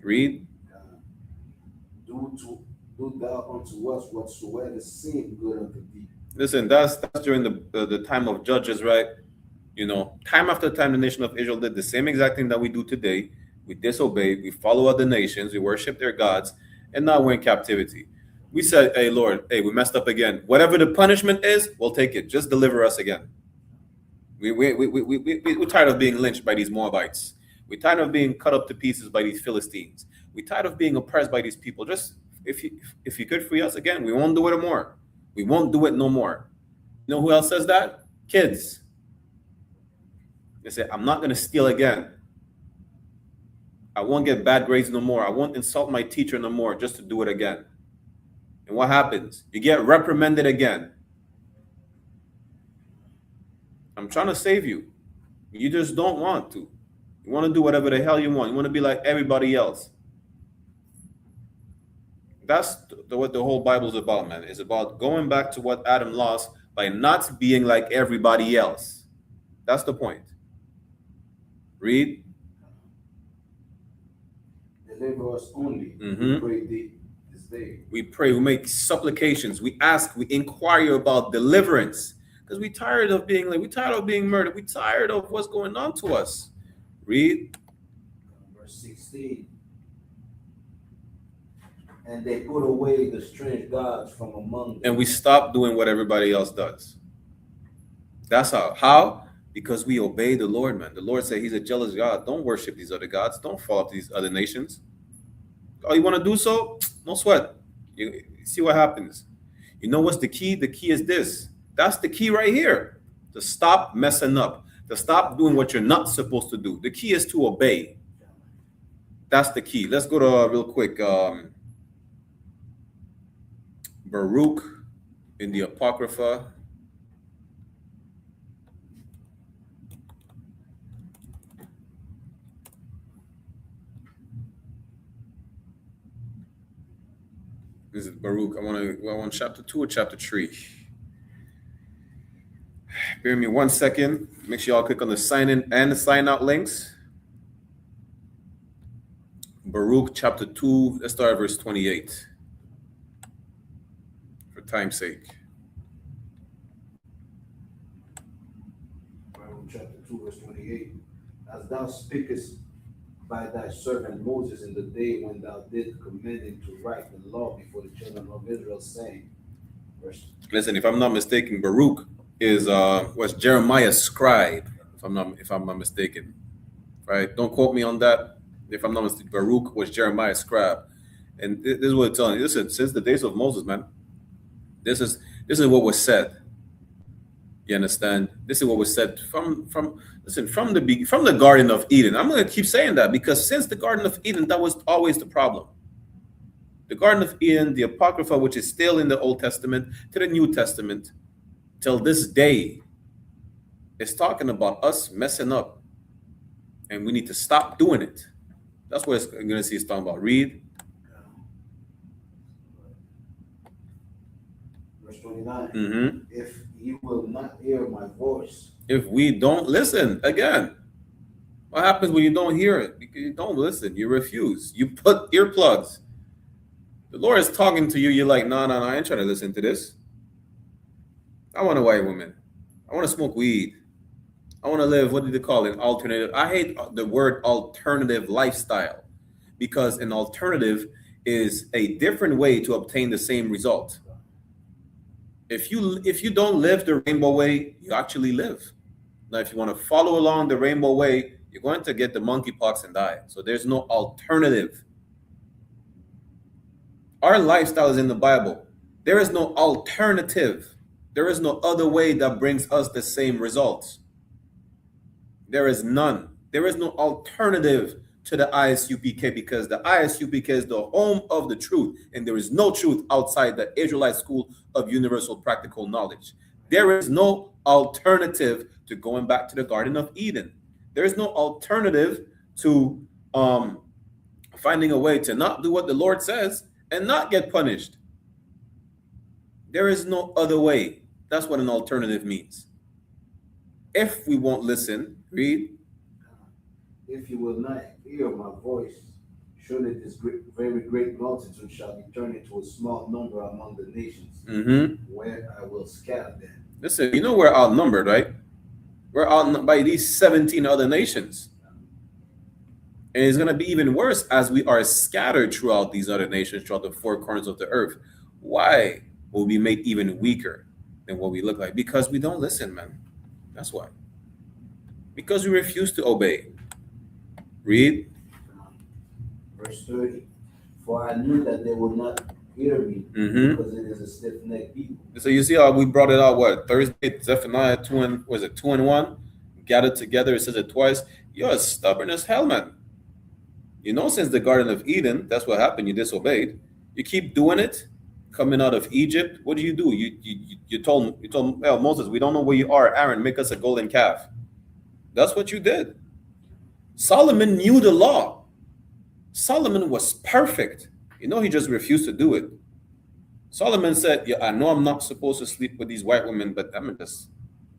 Read. Do thou unto us whatsoever seemed good unto thee. Listen, that's during the time of Judges, right? You know, time after time, the nation of Israel did the same exact thing that we do today. We disobeyed, we follow other nations, we worship their gods, and now we're in captivity. We said, hey, Lord, hey, we messed up again. Whatever the punishment is, we'll take it. Just deliver us again. We're tired of being lynched by these Moabites. We're tired of being cut up to pieces by these Philistines. We're tired of being oppressed by these people. Just, if you could free us again, we won't do it anymore. We won't do it no more. You know who else says that? Kids. They say, I'm not going to steal again. I won't get bad grades no more. I won't insult my teacher no more just to do it again. And what happens? You get reprimanded again. I'm trying to save you. You just don't want to. You want to do whatever the hell you want. You want to be like everybody else. That's what the whole Bible is about, man. It's about going back to what Adam lost by not being like everybody else. That's the point. Read. Deliver us only. We pray thee this day. We pray, we make supplications, we ask, we inquire about deliverance. Because we're tired of being like, we're tired of being murdered. We're tired of what's going on to us. Read. Verse 16. And they put away the strange gods from among them. And we stop doing what everybody else does. That's how. How? Because we obey the Lord, man. The Lord said he's a jealous God. Don't worship these other gods. Don't fall to these other nations. Oh, you want to do so? No sweat. You see what happens. You know what's the key? The key is this. That's the key right here. To stop messing up. To stop doing what you're not supposed to do. The key is to obey. That's the key. Let's go to real quick. Baruch in the Apocrypha. Is it Baruch? I want chapter 2 or chapter 3. Bear me 1 second. Make sure y'all click on the sign in and the sign out links. Baruch chapter 2. Let's start at verse 28. For time's sake. Baruch chapter 2, verse 28. As thou speakest by thy servant Moses in the day when thou didst command him to write the law before the children of Israel, saying, Listen, if I'm not mistaken, Baruch was Jeremiah's scribe, if I'm not mistaken. Right? Don't quote me on that. If I'm not mistaken, Baruch was Jeremiah's scribe. And this is what it's telling you. Listen, since the days of Moses, man, this is what was said. You understand? This is what was said from the Garden of Eden. I'm going to keep saying that because since the Garden of Eden, that was always the problem. The Garden of Eden, the Apocrypha, which is still in the Old Testament to the New Testament, till this day, is talking about us messing up, and we need to stop doing it. That's what I'm going to see it's talking about. Read. Verse 29. Mm-hmm. If you will not hear my voice. If we don't listen, again, what happens when you don't hear it? Because you don't listen, you refuse. You put earplugs. The Lord is talking to you. You're like, no, I ain't trying to listen to this. I want a white woman. I want to smoke weed. I want to live, what do they call it? Alternative. I hate the word alternative lifestyle because an alternative is a different way to obtain the same result. If you don't live the rainbow way, you actually live. Now, if you want to follow along the rainbow way, you're going to get the monkeypox and die. So there's no alternative. Our lifestyle is in the Bible. There is no alternative. There is no other way that brings us the same results. There is none. There is no alternative to the I.S.U.P.K because the I.S.U.P.K is the home of the truth, and there is no truth outside the Israelite school of universal practical knowledge. There is no alternative to going back to the Garden of Eden. There is no alternative to finding a way to not do what the Lord says and not get punished. There is no other way. That's what an alternative means. If we won't listen, read. If you will not hear my voice, surely this very great multitude shall be turned into a small number among the nations, where I will scatter them. Listen, you know we're outnumbered, right? We're outnumbered by these 17 other nations. And it's going to be even worse as we are scattered throughout these other nations, throughout the four corners of the earth. Why will we be made even weaker than what we look like? Because we don't listen, man. That's why. Because we refuse to obey. Read. Verse 30. For I knew that they would not hear me, because it is a stiff-necked people. So you see how we brought it out, what, Thursday, Zephaniah 2 and 1? Gathered together, it says it twice. You're stubborn as hell, man. You know, since the Garden of Eden, that's what happened. You disobeyed. You keep doing it. Coming out of Egypt, what do? You told well, Moses, we don't know where you are. Aaron, make us a golden calf. That's what you did. Solomon knew the law. Solomon was perfect. You know, he just refused to do it. Solomon said, yeah, I know I'm not supposed to sleep with these white women, but I'm just.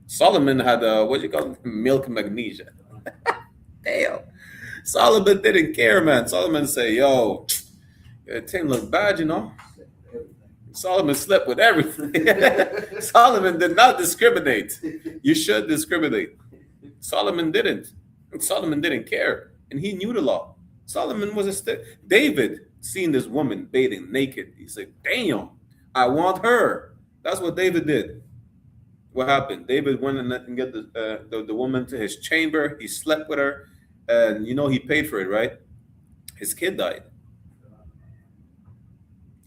Solomon had what you call milk magnesia. Damn. Solomon didn't care, man. Solomon said, yo, your team look bad, you know. Solomon slept with everything. Solomon did not discriminate. You should discriminate. Solomon didn't. Solomon didn't care. And he knew the law. Solomon was David seen this woman bathing naked. He said, damn, I want her. That's what David did. What happened? David went and get the woman to his chamber. He slept with her. And you know he paid for it, right? His kid died.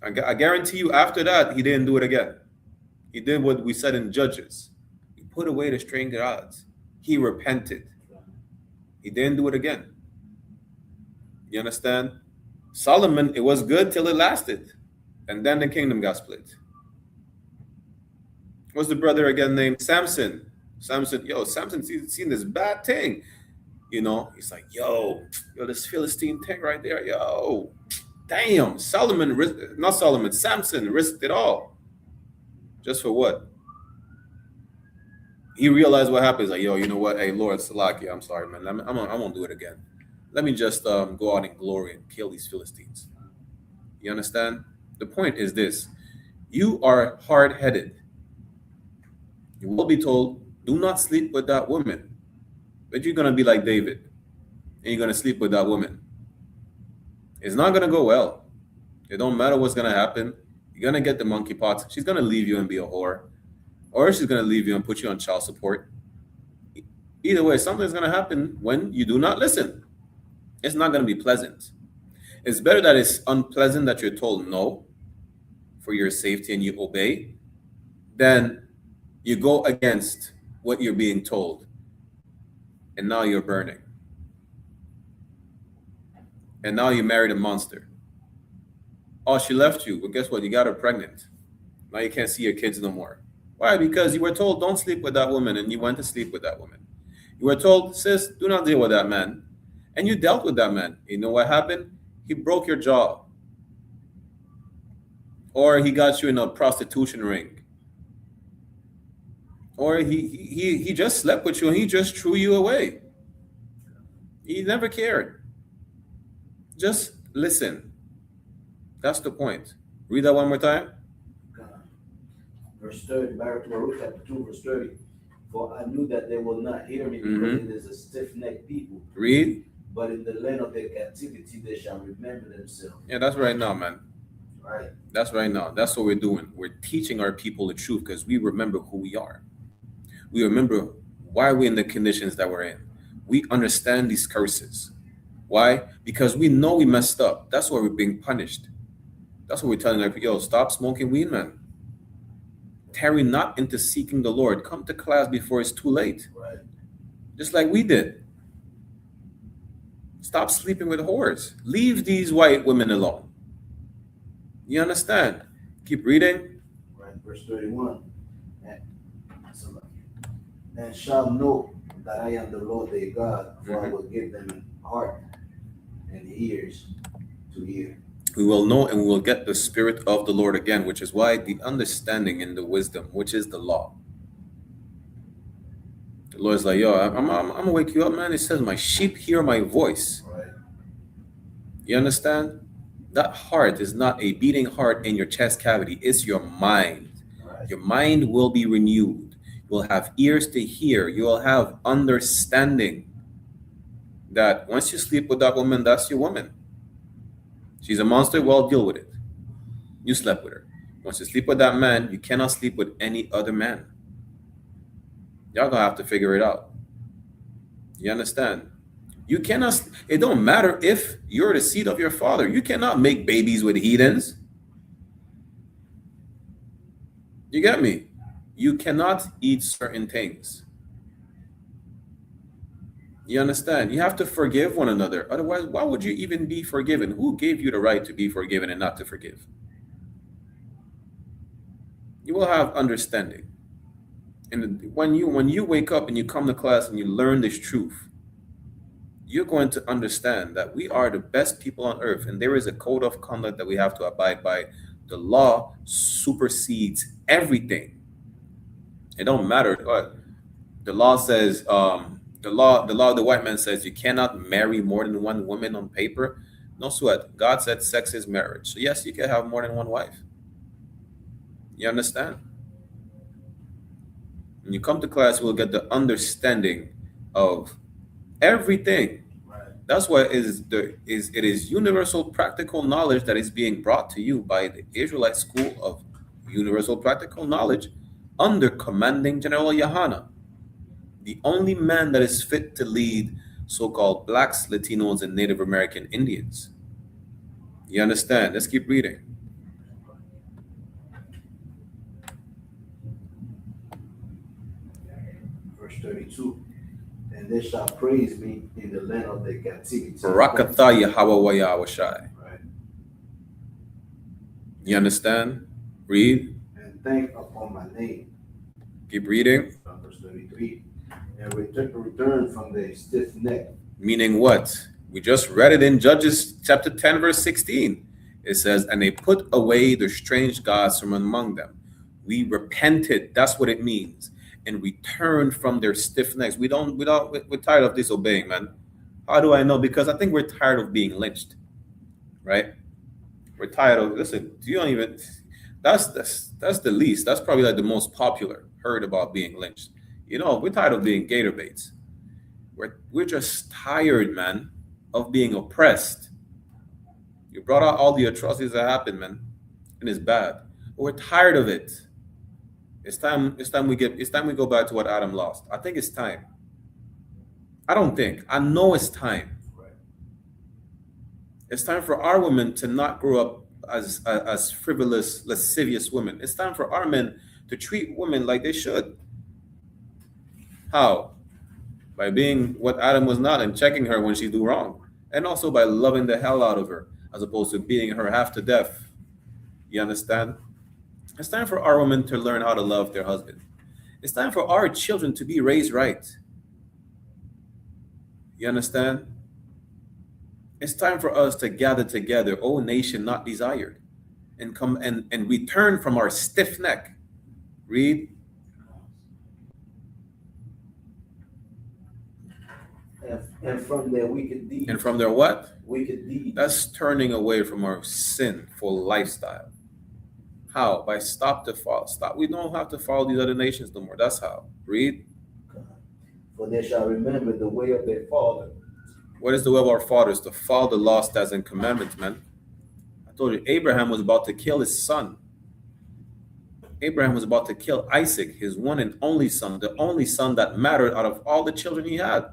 I guarantee you after that, he didn't do it again. He did what we said in Judges. He put away the strange gods. He repented. He didn't do it again. You understand? Solomon, it was good till it lasted. And then the kingdom got split. What's the brother again named? Samson. Samson seen this bad thing. You know, he's like, yo, this Philistine thing right there. Yo, Damn, Samson risked it all. Just for what? He realized what happens. Like, yo, you know what? Hey, Lord Salaki, I'm sorry, man. I'm gonna do it again. Let me just go out in glory and kill these Philistines. You understand? The point is this: you are hard-headed. You will be told, do not sleep with that woman. But you're gonna be like David, and you're gonna sleep with that woman. It's not gonna go well. It don't matter what's gonna happen. You're gonna get the monkeypox. She's gonna leave you and be a whore, or she's gonna leave you and put you on child support. Either way, something's gonna happen when you do not listen. It's not gonna be pleasant. It's better that it's unpleasant that you're told no for your safety and you obey, than you go against what you're being told and now you're burning. And now you married a monster. Oh, she left you. Well, guess what? You got her pregnant. Now you can't see your kids no more. Why? Because you were told, don't sleep with that woman, and you went to sleep with that woman. You were told, sis, do not deal with that man. And you dealt with that man. You know what happened? He broke your jaw. Or he got you in a prostitution ring. Or he just slept with you and he just threw you away. He never cared. Just listen. That's the point. Read that one more time. Verse 30, Baruch chapter 2, verse 30. For I knew that they will not hear me because it is a stiff-necked people. Read. But in the land of their captivity they shall remember themselves. Yeah, that's right now, man. Right. That's right now. That's what we're doing. We're teaching our people the truth because we remember who we are. We remember why we're in the conditions that we're in. We understand these curses. Why? Because we know we messed up. That's why we're being punished. That's what we're telling our people. Yo, stop smoking weed, man. Tarry not into seeking the Lord. Come to class before it's too late. Right. Just like we did. Stop sleeping with whores. Leave these white women alone. You understand? Keep reading. Right, verse 31. And shall know that I am the Lord their God, for I will give them a heart and ears to hear. We will know and we will get the Spirit of the Lord again, which is why the understanding and the wisdom, which is the law. The Lord's like, yo, I'm gonna wake you up, man. It says, my sheep hear my voice. Right. You understand? That heart is not a beating heart in your chest cavity. It's your mind. Right. Your mind will be renewed. You will have ears to hear. You will have understanding that once you sleep with that woman, that's your woman. She's a monster, well, deal with it. You slept with her. Once you sleep with that man, you cannot sleep with any other man. Y'all gonna have to figure it out. You understand? You cannot, it don't matter if you're the seed of your father. You cannot make babies with heathens. You get me? You cannot eat certain things. You understand? You have to forgive one another. Otherwise, why would you even be forgiven? Who gave you the right to be forgiven and not to forgive? You will have understanding. And when you wake up and you come to class and you learn this truth, you're going to understand that we are the best people on earth, and there is a code of conduct that we have to abide by. The law supersedes everything. It don't matter. The law says, the law of the white man says you cannot marry more than one woman on paper. No sweat. God said sex is marriage. So yes, you can have more than one wife. You understand? When you come to class, you will get the understanding of everything. Right. That's why it is universal practical knowledge that is being brought to you by the Israelite School of Universal Practical Knowledge under commanding General YAHANNA, the only man that is fit to lead so-called blacks, Latinos, and Native American Indians. You understand? Let's keep reading. Verse 32. And they shall praise me in the land of their captivity. Barakatha Yahweh wa Yahweh. Right. You understand? Read. And thank upon my name. Keep reading. Verse 33. And return from their stiff neck. Meaning what? We just read it in Judges chapter 10, verse 16. It says, and they put away the strange gods from among them. We repented. That's what it means. And returned from their stiff necks. We're tired of disobeying, man. How do I know? Because I think we're tired of being lynched, right? We're tired of, listen, you don't even, that's the least. That's probably like the most popular heard about being lynched. You know, we're tired of being gator baits. We're just tired, man, of being oppressed. You brought out all the atrocities that happened, man, and it's bad. But we're tired of it. It's time we go back to what Adam lost. I think it's time. I know it's time. It's time for our women to not grow up as frivolous, lascivious women. It's time for our men to treat women like they should. How? By being what Adam was not and checking her when she do wrong. And also by loving the hell out of her as opposed to beating her half to death. You understand? It's time for our women to learn how to love their husband. It's time for our children to be raised right. You understand? It's time for us to gather together, O nation not desired, and come and return from our stiff neck. Read. And from their wicked deeds. And from their what? Wicked deeds. That's turning away from our sinful lifestyle. How? By stop. We don't have to follow these other nations no more. That's how. Read. For they shall remember the way of their father. What is the way of our fathers? To follow the law, statutes, and commandments, man. I told you, Abraham was about to kill his son. Abraham was about to kill Isaac, his one and only son, the only son that mattered out of all the children he had.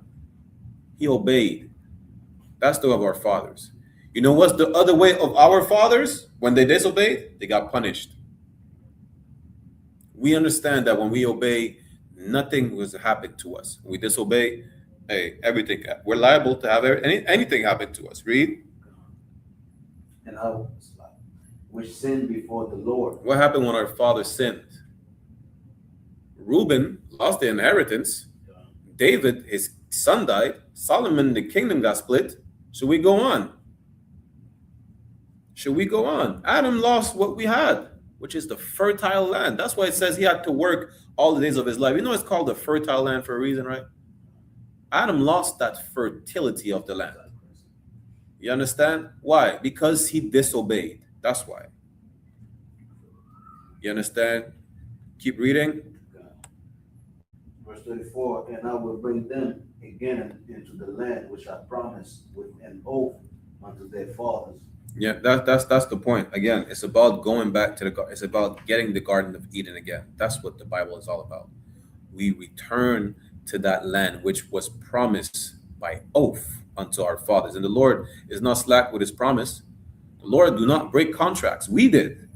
He obeyed. That's the way of our fathers. You know what's the other way of our fathers? When they disobeyed, they got punished. We understand that when we obey, nothing was happen to us. When we disobey, hey, everything. We're liable to have anything happen to us. Read. And which sinned before the Lord. What happened when our father sinned? Reuben lost the inheritance. David, his son, died. Solomon, the kingdom got split. Should we go on? Adam lost what we had, which is the fertile land. That's why it says he had to work all the days of his life. You know it's called the fertile land for a reason, right? Adam lost that fertility of the land. You understand? Why? Because he disobeyed. That's why. You understand? Keep reading. Verse 34, and I will bring them again into the land which I promised with an oath unto their fathers. Yeah, that's the point. Again, it's about going back to it's about getting the Garden of Eden again. That's what the Bible is all about. We return to that land which was promised by oath unto our fathers. And the Lord is not slack with his promise. The Lord do not break contracts. We did.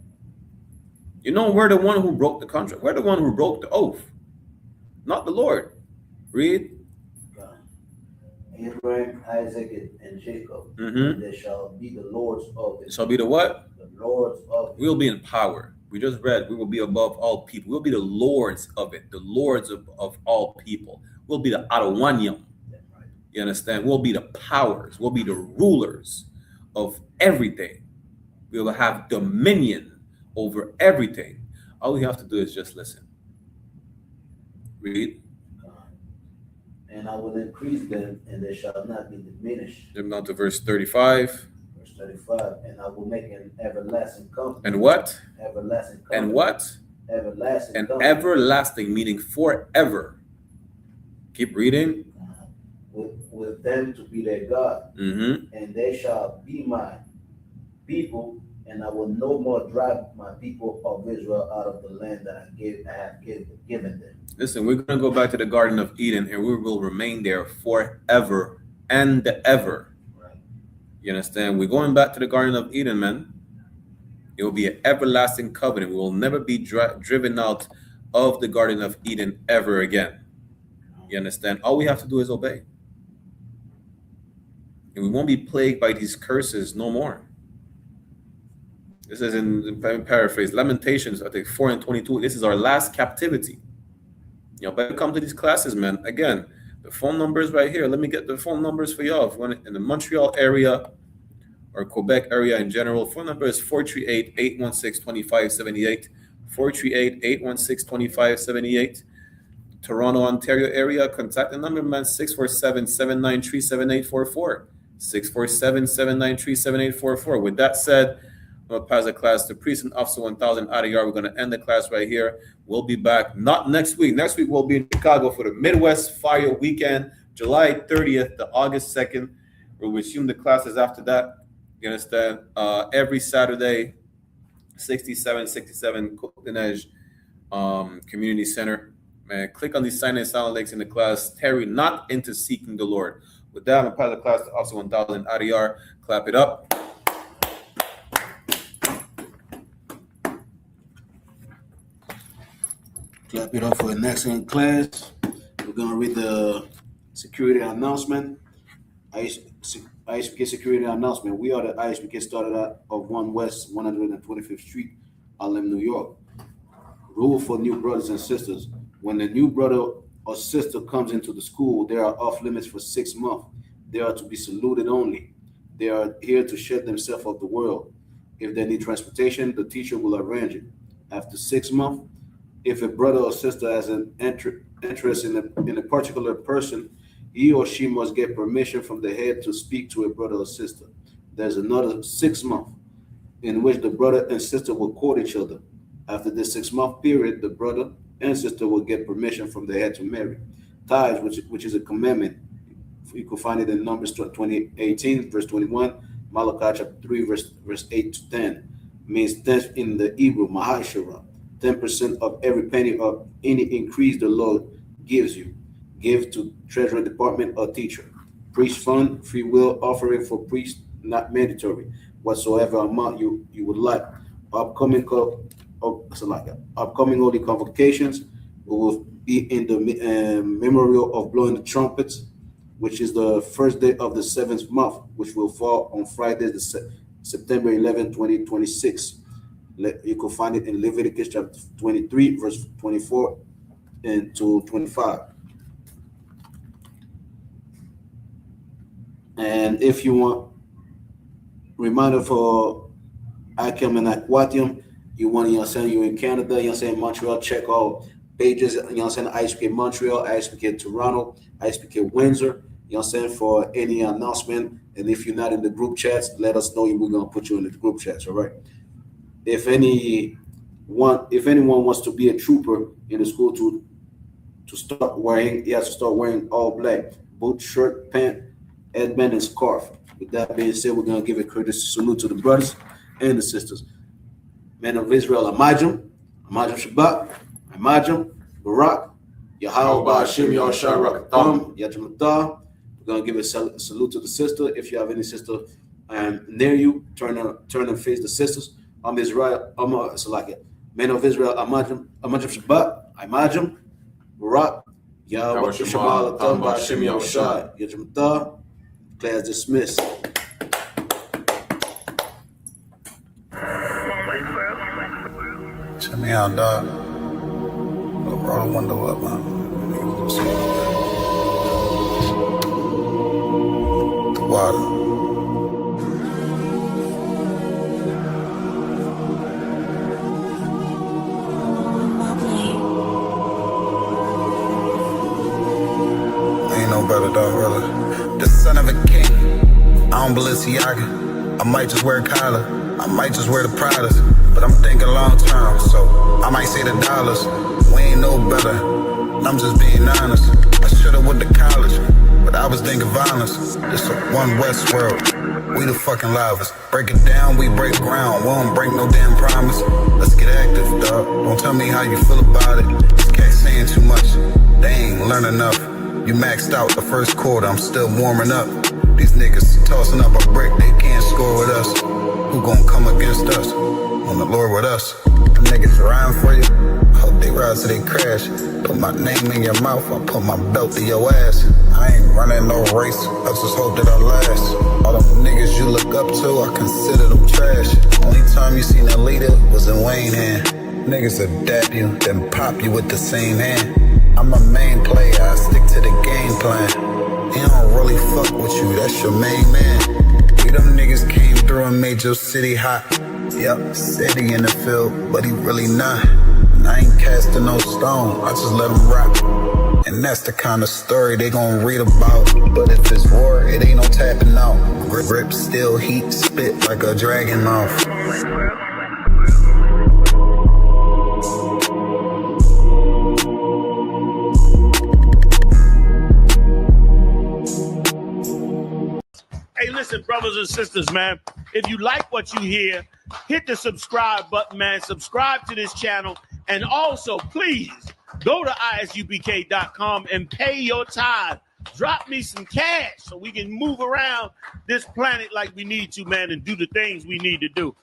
You know, we're the one who broke the contract. We're the one who broke the oath, not the Lord. Read. Abraham, Isaac, and Jacob. Mm-hmm. They shall be the lords of it. Shall be the what? The lords of it. We'll be in power. We just read we will be above all people. We'll be the lords of it, the lords of all people. We'll be the Adawanyam. Right. You understand? We'll be the powers. We'll be the rulers of everything. We will have dominion over everything. All we have to do is just listen. Read. And I will increase them, and they shall not be diminished. Jump down to verse 35. Verse 35, and I will make an everlasting covenant. And what? Everlasting covenant. And what? Everlasting and covenant. Everlasting, meaning forever. Keep reading. With them to be their God. Mm-hmm. And they shall be my people, and I will no more drive my people of Israel out of the land that I have given them. Listen, we're going to go back to the Garden of Eden, and we will remain there forever and ever. Right. You understand? We're going back to the Garden of Eden, man. It will be an everlasting covenant. We will never be driven out of the Garden of Eden ever again. You understand? All we have to do is obey. And we won't be plagued by these curses no more. This is in paraphrase, Lamentations, I think 4:22. This is our last captivity. You know, better come to these classes, man. Again, the phone numbers right here. Let me get the phone numbers for y'all. If you want in the Montreal area or Quebec area in general, phone number is 438-816-2578. 438-816-2578. Toronto, Ontario area, contact the number, man, 647-793-7844. 647-793-7844. With that said, I'm going to pass the class to Precinct Officer 1000 IDR. We're going to end the class right here. We'll be back, not next week. Next week, we'll be in Chicago for the Midwest Fire Weekend, July 30th to August 2nd. We'll resume the classes after that. You understand? Every Saturday, 6767 Côte-des-Neiges Community Center. Man, click on the sign and sound links in the class. Tarry not into seeking the Lord. With that, I'm going to pass the class to Officer 1000 IDR. Clap it up. Clap it up for an excellent class. We're going to read the security announcement. I.S.U.P.K security announcement. We are the I.S.U.P.K started out of 1 West 125th Street, Harlem, New York. Rule for new brothers and sisters. When a new brother or sister comes into the school, they are off limits for 6 months. They are to be saluted only. They are here to shed themselves of the world. If they need transportation, the teacher will arrange it. After 6 months, if a brother or sister has an interest in a particular person, he or she must get permission from the head to speak to a brother or sister. There's another 6 months in which the brother and sister will court each other. After this 6 month period, the brother and sister will get permission from the head to marry. Tithes, which is a commandment. You can find it in Numbers 20:18, verse 21, Malachi chapter 3, verse 8 to 10. Means tenth in the Hebrew, Mahashara. 10% of every penny of any increase the Lord gives you. Give to Treasury Department or teacher. Priest fund, free will offering for priest, not mandatory. Whatsoever amount you would like. Upcoming holy convocations will be in the memorial of blowing the trumpets, which is the first day of the 7th month, which will fall on Friday, September 11, 2026. You can find it in Leviticus chapter 23, verse 24 and to 25. And if you want reminder for ICAM and Aquatium, you want, you know what I'm saying, you're in Canada, you know what I'm saying, Montreal, check all pages, you know what I'm saying, I.S.U.P.K Montreal, I.S.U.P.K Toronto, I.S.U.P.K Windsor, you know what I'm saying, for any announcement. And if you're not in the group chats, let us know. We're going to put you in the group chats, all right? If anyone wants to be a trooper in the school to start wearing, he has to start wearing all black, boot, shirt, pant, headband, and scarf. With that being said, we're going to give a courtesy salute to the brothers and the sisters. Men of Israel, Amajim Shabbat, Amajim, Barak, Yahweh, Hashem, Yahushua, Rakatam, Yajamata. We're going to give a salute to the sister. If you have any sister near you, turn and face the sisters. Israel, Men of Israel, Amajim Shabbat, Amajim, Barak, Yahweh, Shema, Latam, Hashem, Yahushua, Yajamata. Class dismissed. Check me out, dog. Roll the window up, man. The water. Ain't no better, dog, brother. The son of a king. I don't Balenciaga. I might just wear a collar. I might just wear the Pradas. But I'm thinking long term, so I might say the dollars. We ain't no better. I'm just being honest. I should've went to college, but I was thinking violence. It's a one West world. We the fucking loudest. Break it down, we break ground. We don't break no damn promise. Let's get active, dog. Don't tell me how you feel about it. These cats saying too much. They ain't learn enough. You maxed out the first quarter, I'm still warming up. These niggas tossing up a brick, they can't score with us. Who gon' come against us? On the Lord with us. Them niggas riding for you. I hope they ride till they crash. Put my name in your mouth, I put my belt to your ass. I ain't running no race, I just hope that I last. All them niggas you look up to, I consider them trash. Only time you seen a leader was in Wayne hand. Niggas will dab you, then pop you with the same hand. I'm a main player, I stick to the game plan. He don't really fuck with you, that's your main man. We them niggas came through. done made your city hot. Yep, said he in the field, but he really not. And I ain't casting no stone, I just let him rock. And that's the kind of story they gon' read about. But if it's war, it ain't no tapping out. Grip still heat, spit like a dragon mouth. Hey, listen, brothers and sisters, man, if you like what you hear, hit the subscribe button, man. Subscribe to this channel. And also, please go to isupk.com and pay your tithe. Drop me some cash so we can move around this planet like we need to, man, and do the things we need to do.